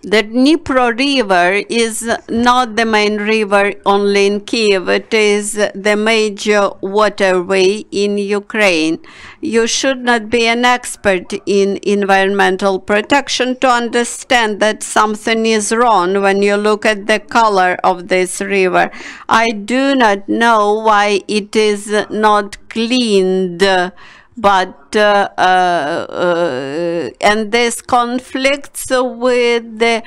Speaker 3: The Dnipro River is not the main river only in Kyiv. It is the major waterway in Ukraine. You should not be an expert in environmental protection to understand that something is wrong when you look at the color of this river. I do not know why it is not cleaned, but and this conflicts with the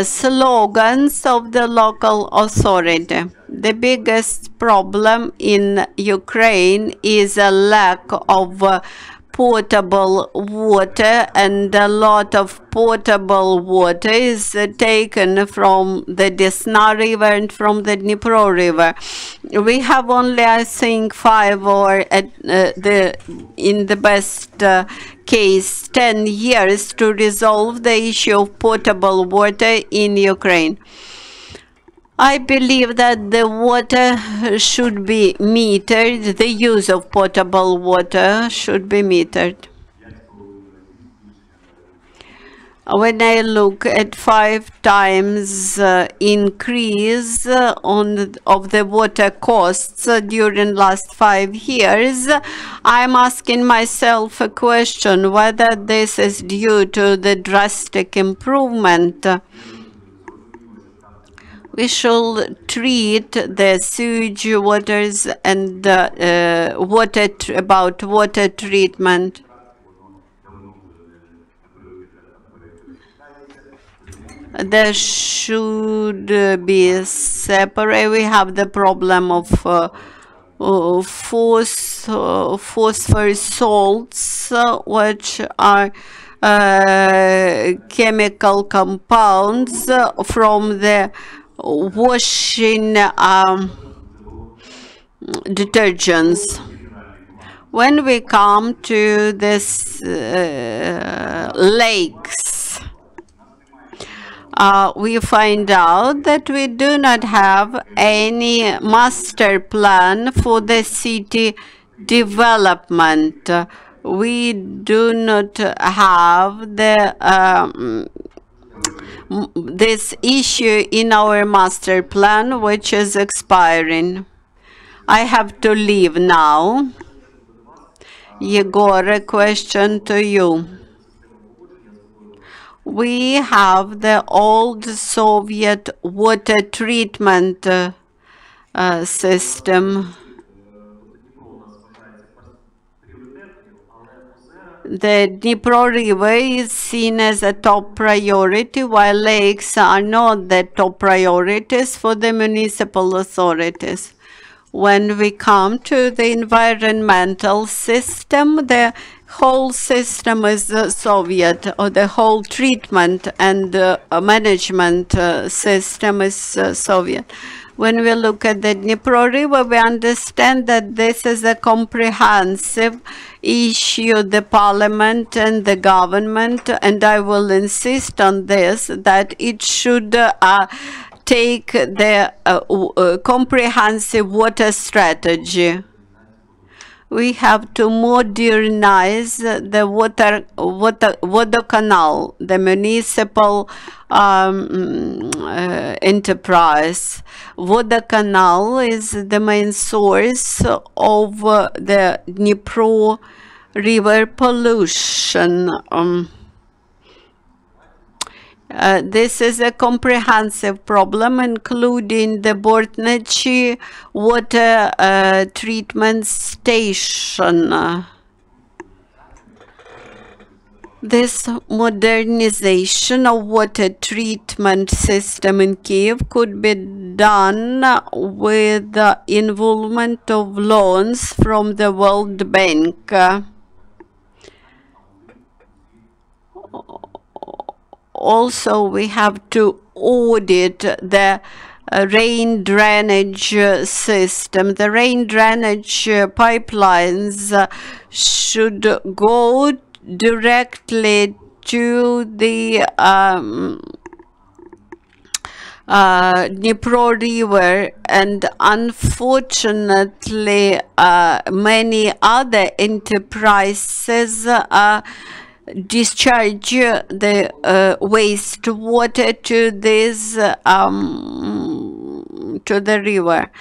Speaker 3: slogans of the local authority. The biggest problem in Ukraine is a lack of potable water, and a lot of potable water is taken from the Desna River and from the Dnipro River. We have only, I think, 5 or in the best case 10 years to resolve the issue of potable water in Ukraine. I believe that the water should be metered, the use of potable water should be metered. When I look at 5 times increase of the water costs during last 5 years, I'm asking myself a question whether this is due to the drastic improvement. We should treat the sewage waters and about water treatment. There should be separate. We have the problem of phosphorus salts, which are chemical compounds from the washing detergents. When we come to this lakes, we find out that we do not have any master plan for the city development. We do not have the this issue in our master plan, which is expiring. I have to leave now. Yegor, a question to you. We have the old Soviet water treatment system. The Dnipro River is seen as a top priority, while lakes are not the top priorities for the municipal authorities. When we come to the environmental system, the whole system is Soviet, or the whole treatment and management system is Soviet. When we look at the Dnipro River, we understand that this is a comprehensive issue, the parliament and the government, and I will insist on this, that it should take the comprehensive water strategy. We have to modernize the water canal, the municipal enterprise. Water canal is the main source of the Dnipro River pollution. This is a comprehensive problem, including the Bortnichi water treatment station. This modernization of water treatment system in Kyiv could be done with the involvement of loans from the World Bank. Also, we have to audit the rain drainage system. The rain drainage pipelines should go directly to the Dnipro River, and unfortunately many other enterprises discharge the wastewater to this to the river.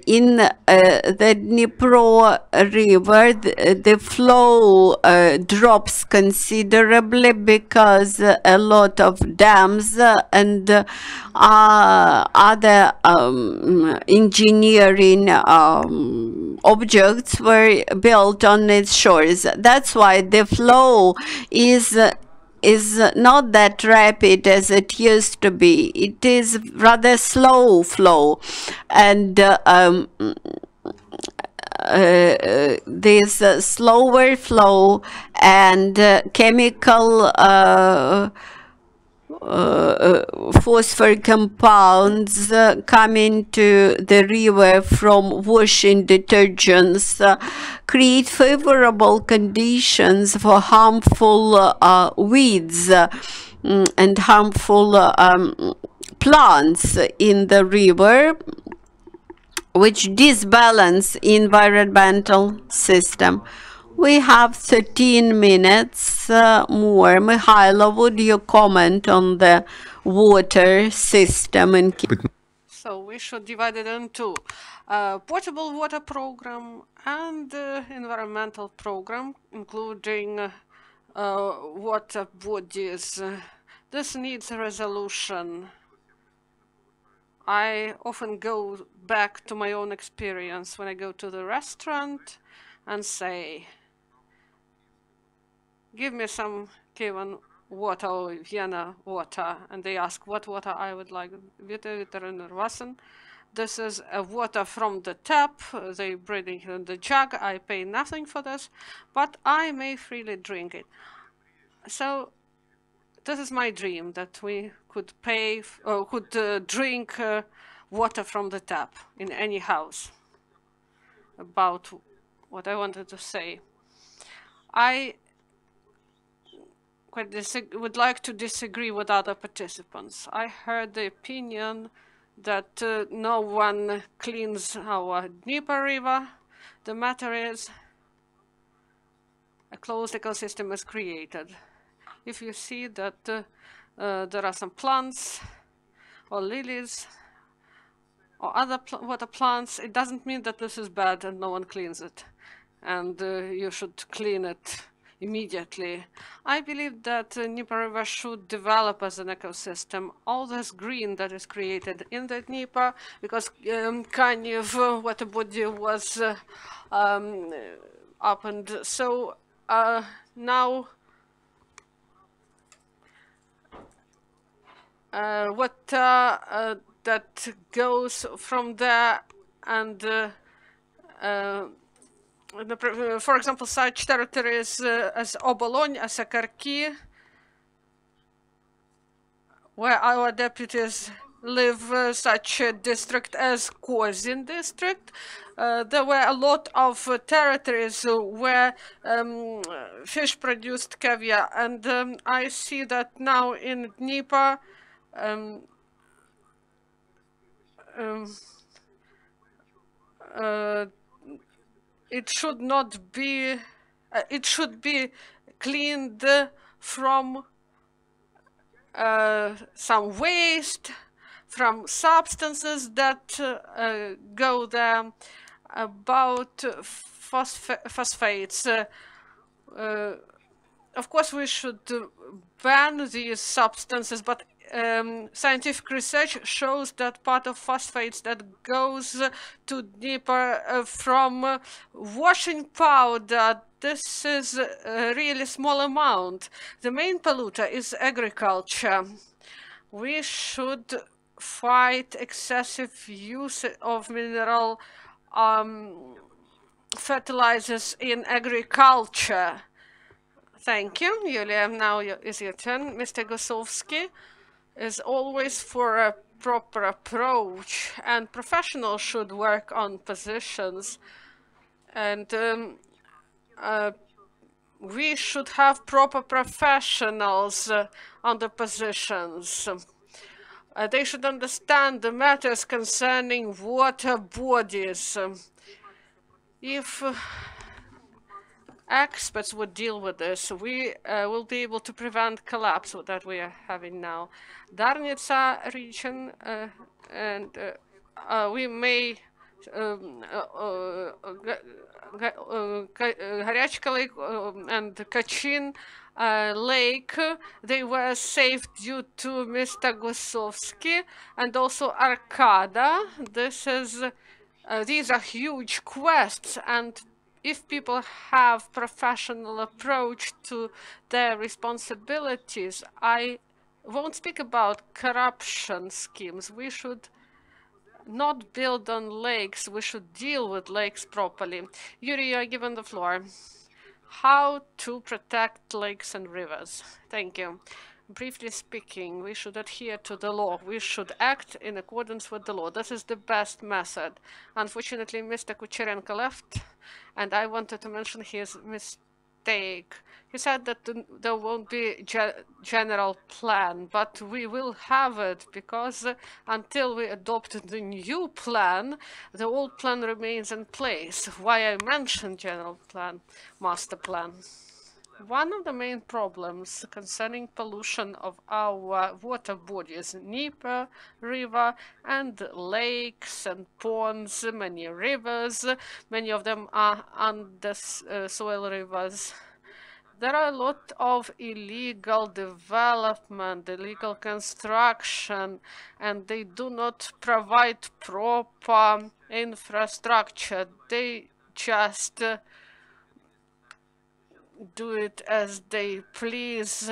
Speaker 3: In the Dnipro River, the flow drops considerably because a lot of dams and other engineering objects were built on its shores. That's why the flow is not that rapid as it used to be. It is rather slow flow, and this slower flow and chemical phosphor compounds coming to the river from washing detergents create favorable conditions for harmful weeds and harmful plants in the river, which disbalance environmental system. We have 13 minutes more. Mykhailo, would you comment on the water system in Kyiv?
Speaker 1: So we should divide it into potable water program and environmental program, including water bodies. This needs a resolution. I often go back to my own experience when I go to the restaurant and say, give me some Kievan water or Vienna water, and they ask what water I would like. This is a water from the tap. They bring it in the jug. I pay nothing for this, but I may freely drink it. So this is my dream, that we could pay or could drink water from the tap in any house. About what I wanted to say, I would like to disagree with other participants. I heard the opinion that no one cleans our Dnieper River. The matter is, a closed ecosystem is created. If you see that there are some plants or lilies or other water plants, it doesn't mean that this is bad and no one cleans it, and you should clean it immediately. I believe that Dnieper River should develop as an ecosystem. All this green that is created in the Dnieper, because Kyiv water body was opened. So now water that goes from there, and for example, such territories as Obolon, as Kharkiv, where our deputies live, such a district as Kozin district. There were a lot of territories where fish produced caviar, and I see that now in Dnieper it should not be, it should be cleaned from some waste, from substances that go there. About phosphates. Of course, we should ban these substances, but scientific research shows that part of phosphates that goes to Dnieper from washing powder, this is a really small amount. The main polluter is agriculture. We should fight excessive use of mineral fertilizers in agriculture. Thank you, Yulia. Now is your turn. Mr. Husovsky is always for a proper approach, and professionals should work on positions, and we should have proper professionals on the positions. They should understand the matters concerning water bodies. If experts would deal with this, we will be able to prevent collapse that we are having now. Darnitsa region, and we may Ryabchyn Lake and Kachin Lake, they were saved due to Mr. Husovsky, and also Arcada. This is these are huge quests, and if people have professional approach to their responsibilities, I won't speak about corruption schemes. We should not build on lakes. We should deal with lakes properly. Yuri, you are given the floor. How to protect lakes and rivers. Thank you. Briefly speaking, we should adhere to the law. We should act in accordance with the law. This is the best method. Unfortunately, Mr. Kucherenko left, and I wanted to mention his mistake. He said that there won't be general plan, but we will have it, because until we adopt the new plan, the old plan remains in place. Why I mentioned general plan, master plan. One of the main problems concerning pollution of our water bodies, Dnieper River and lakes and ponds, many rivers, many of them are under soil rivers. There are a lot of illegal development, illegal construction, and they do not provide proper infrastructure. They just do it as they please,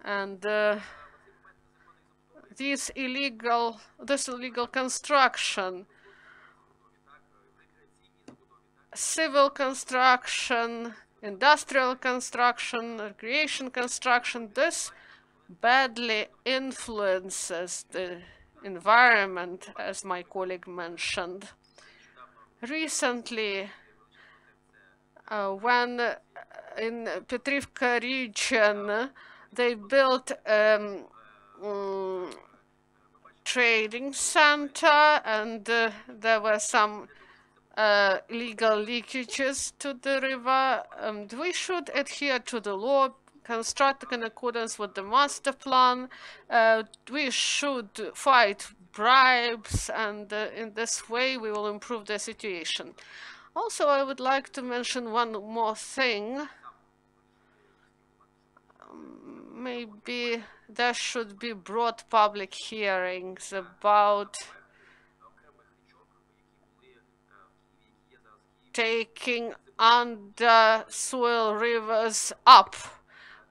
Speaker 1: and this illegal construction, civil construction, industrial construction, recreation construction, this badly influences the environment, as my colleague mentioned. Recently, when in Petrivka region they built trading center, and there were some illegal leakages to the river. We should adhere to the law, construct in accordance with the master plan. We should fight bribes, and in this way we will improve the situation. Also, I would like to mention one more thing. Maybe there should be broad public hearings about taking under soil rivers up,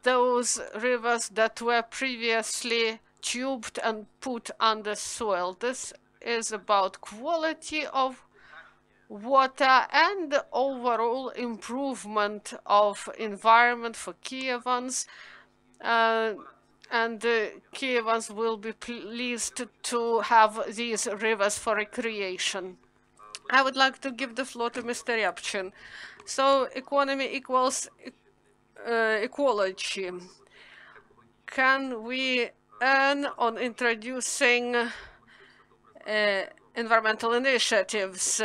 Speaker 1: those rivers that were previously tubed and put under soil. This is about quality of water and overall improvement of environment for Kyivans, and Kyivans will be pleased to have these rivers for recreation. I would like to give the floor to Mr. Ryabchyn. So, economy equals ecology. Can we earn on introducing environmental initiatives,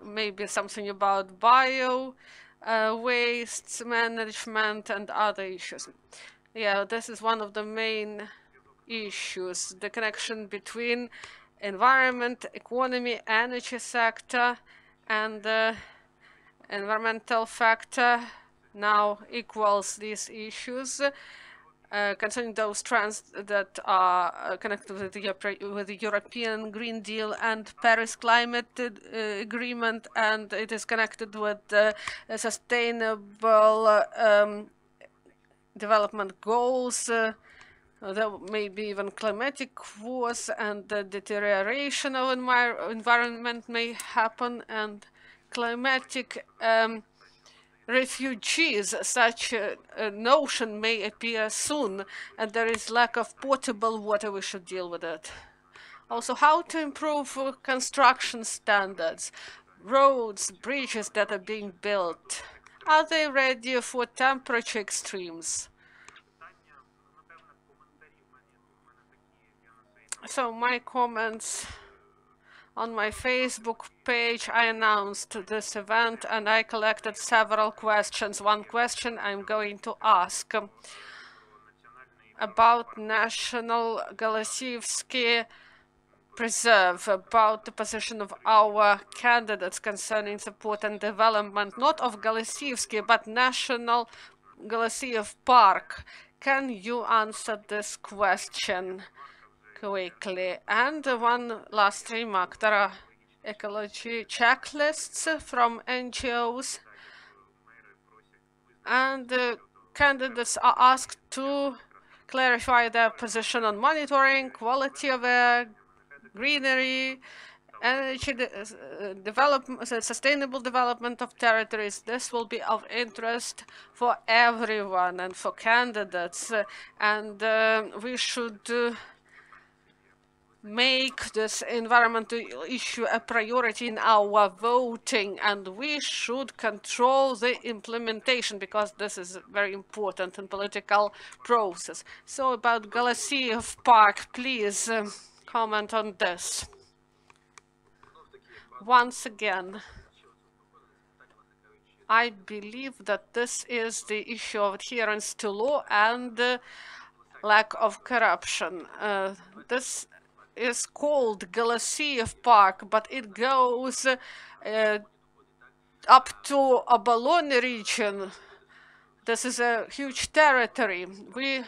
Speaker 1: maybe something about bio waste management and other issues? Yeah, this is one of the main issues, the connection between environment, economy, energy sector, and the environmental factor now equals these issues. Concerning those trends that are connected with the European Green Deal and Paris Climate Agreement, and it is connected with sustainable development goals. There may be even climatic wars, and the deterioration of environment may happen, and climatic refugees, such a notion may appear soon, and there is lack of potable water. We should deal with it. Also, how to improve construction standards, roads, bridges that are being built. Are they ready for temperature extremes? So my comments on my Facebook page, I announced this event and I collected several questions. One question I'm going to ask about National Goldarb Preserve, about the position of our candidates concerning support and development, not of Goldarb, but National Goldarb Park. Can you answer this question quickly? And one last remark, there are ecology checklists from NGOs, and candidates are asked to clarify their position on monitoring, quality of air, greenery, energy development, sustainable development of territories. This will be of interest for everyone and for candidates, and we should make this environmental issue a priority in our voting, and we should control the implementation, because this is very important in political process. So about Goldarb Park, please comment on this. Once again, I believe that this is the issue of adherence to law and lack of corruption. This is called Goldarb Park, but it goes up to Obolony region. This is a huge territory. We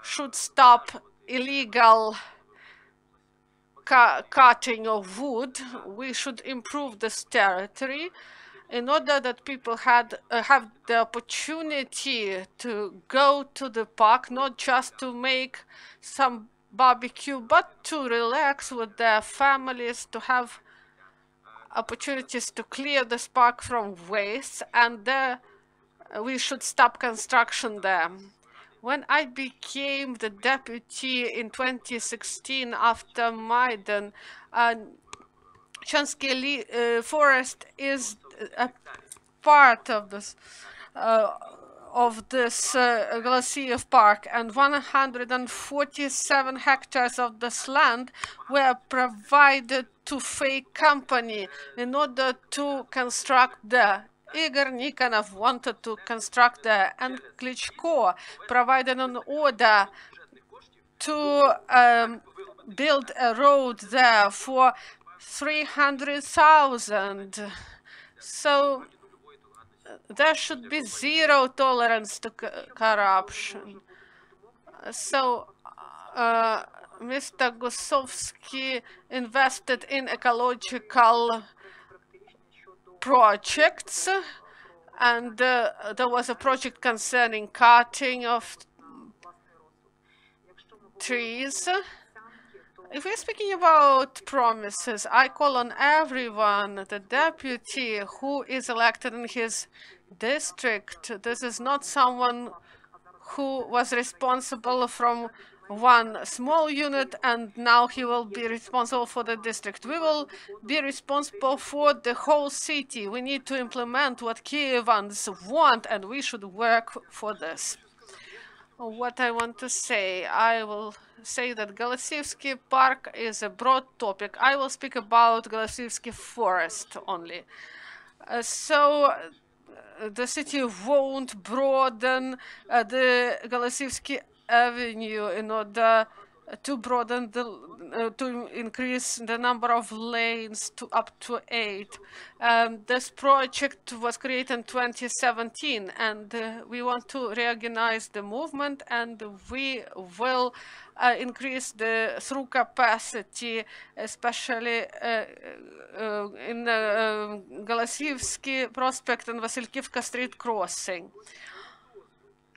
Speaker 1: should stop illegal cutting of wood. We should improve this territory in order that people have the opportunity to go to the park, not just to make some barbecue, but to relax with their families, to have opportunities to clear this park from waste, and we should stop construction there. When I became the deputy in 2016 after Maidan, Chansky forest is a part of this Goldarb Park, and 147 hectares of this land were provided to fake company in order to construct there. Igor Nikonov wanted to construct there, and Klitschko provided an order to build a road there for 300,000. So there should be zero tolerance to corruption. So Mr. Husovsky invested in ecological projects, and there was a project concerning cutting of trees. If we're speaking about promises, I call on everyone, the deputy who is elected in his district. This is not someone who was responsible from one small unit and now he will be responsible for the district. We will be responsible for the whole city. We need to implement what Kyivans want, and we should work for this. What I want to say, I will say that Goldarb Park is a broad topic. I will speak about Goldarb forest only. So the city won't broaden the Goldarb Avenue in order to broaden to increase the number of lanes to up to 8. This project was created in 2017, and we want to reorganize the movement, and we will increase the through capacity, especially in Goldarb Prospect and Vasilkivka Street crossing.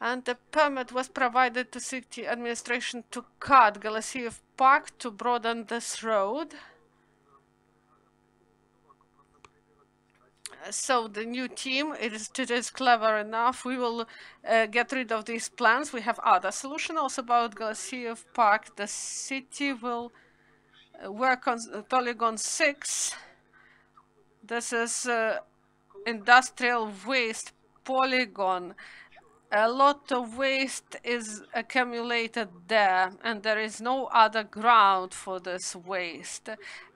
Speaker 1: And the permit was provided to city administration to cut Goldarb Park to broaden this road. So the new team, it is clever enough. We will get rid of these plans. We have other solutions also about Goldarb Park. The city will work on Polygon 6. This is industrial waste polygon. A lot of waste is accumulated there, and there is no other ground for this waste.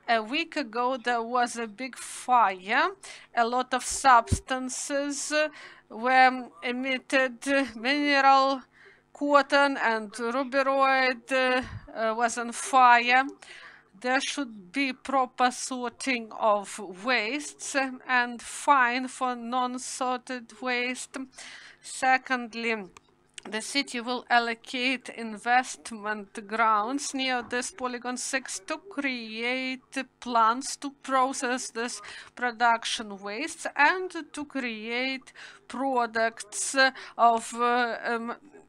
Speaker 1: A week ago, there was a big fire. A lot of substances were emitted. Mineral, cotton, and ruberoid was on fire. There should be proper sorting of wastes and fine for non-sorted waste. Secondly, the city will allocate investment grounds near this Polygon 6 to create plants to process this production waste and to create products of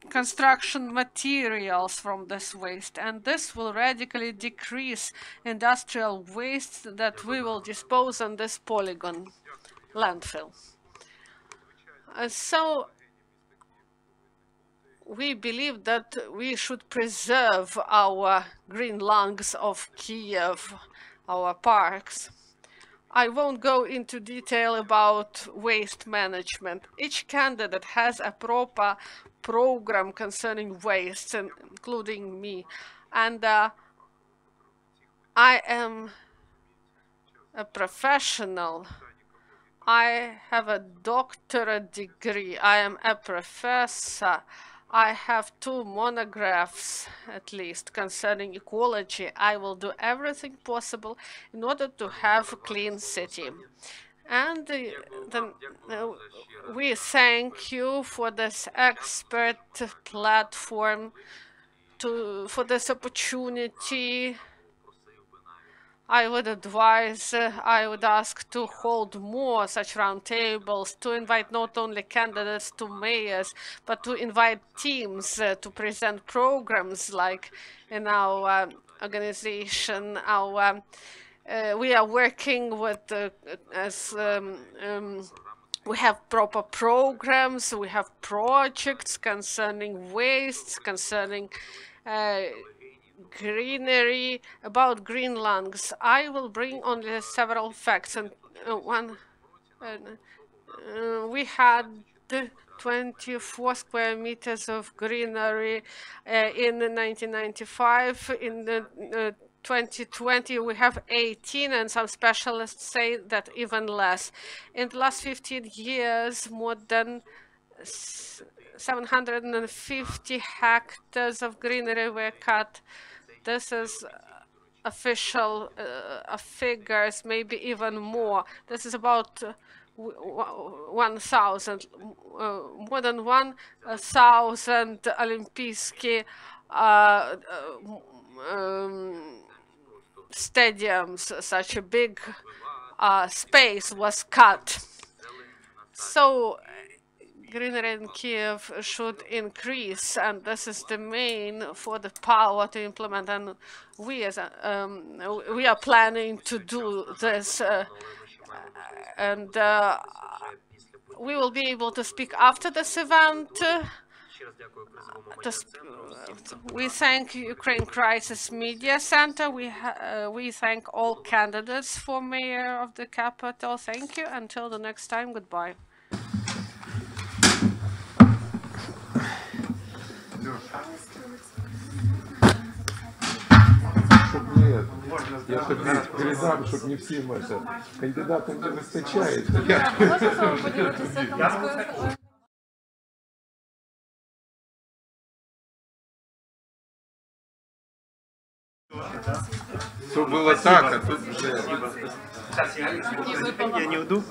Speaker 1: construction materials from this waste, and this will radically decrease industrial waste that we will dispose on this polygon landfill. So we believe that we should preserve our green lungs of Kyiv, our parks. I won't go into detail about waste management. Each candidate has a proper program concerning waste, including me. And I am a professional. I have a doctorate degree. I am a professor. I have 2 monographs, at least, concerning ecology. I will do everything possible in order to have a clean city. And we thank you for this expert platform, for this opportunity. I would advise, I would ask to hold more such roundtables, to invite not only candidates to mayors, but to invite teams to present programs like in our organization. We are working with, we have proper programs, we have projects concerning wastes, concerning greenery, about green lungs. I will bring only several facts, and we had 24 square meters of greenery in 1995. In 2020 we have 18, and some specialists say that even less. In the last 15 years, more than 750 hectares of greenery were cut. This is official figures, maybe even more. This is about 1,000, more than 1,000 Olympic stadiums. Such a big space was cut. So greenery in Kyiv should increase, and this is the main for the power to implement. And we are planning to do this, and we will be able to speak after this event. We thank Ukraine Crisis Media Center. We thank all candidates for mayor of the capital. Thank you. Until the next time. Goodbye.
Speaker 5: Я передам, щоб не всім кандидатам не вистачає.
Speaker 4: Можна з вами поділитися громадською?
Speaker 5: Все было так, а тут уже...
Speaker 6: Я не уйду.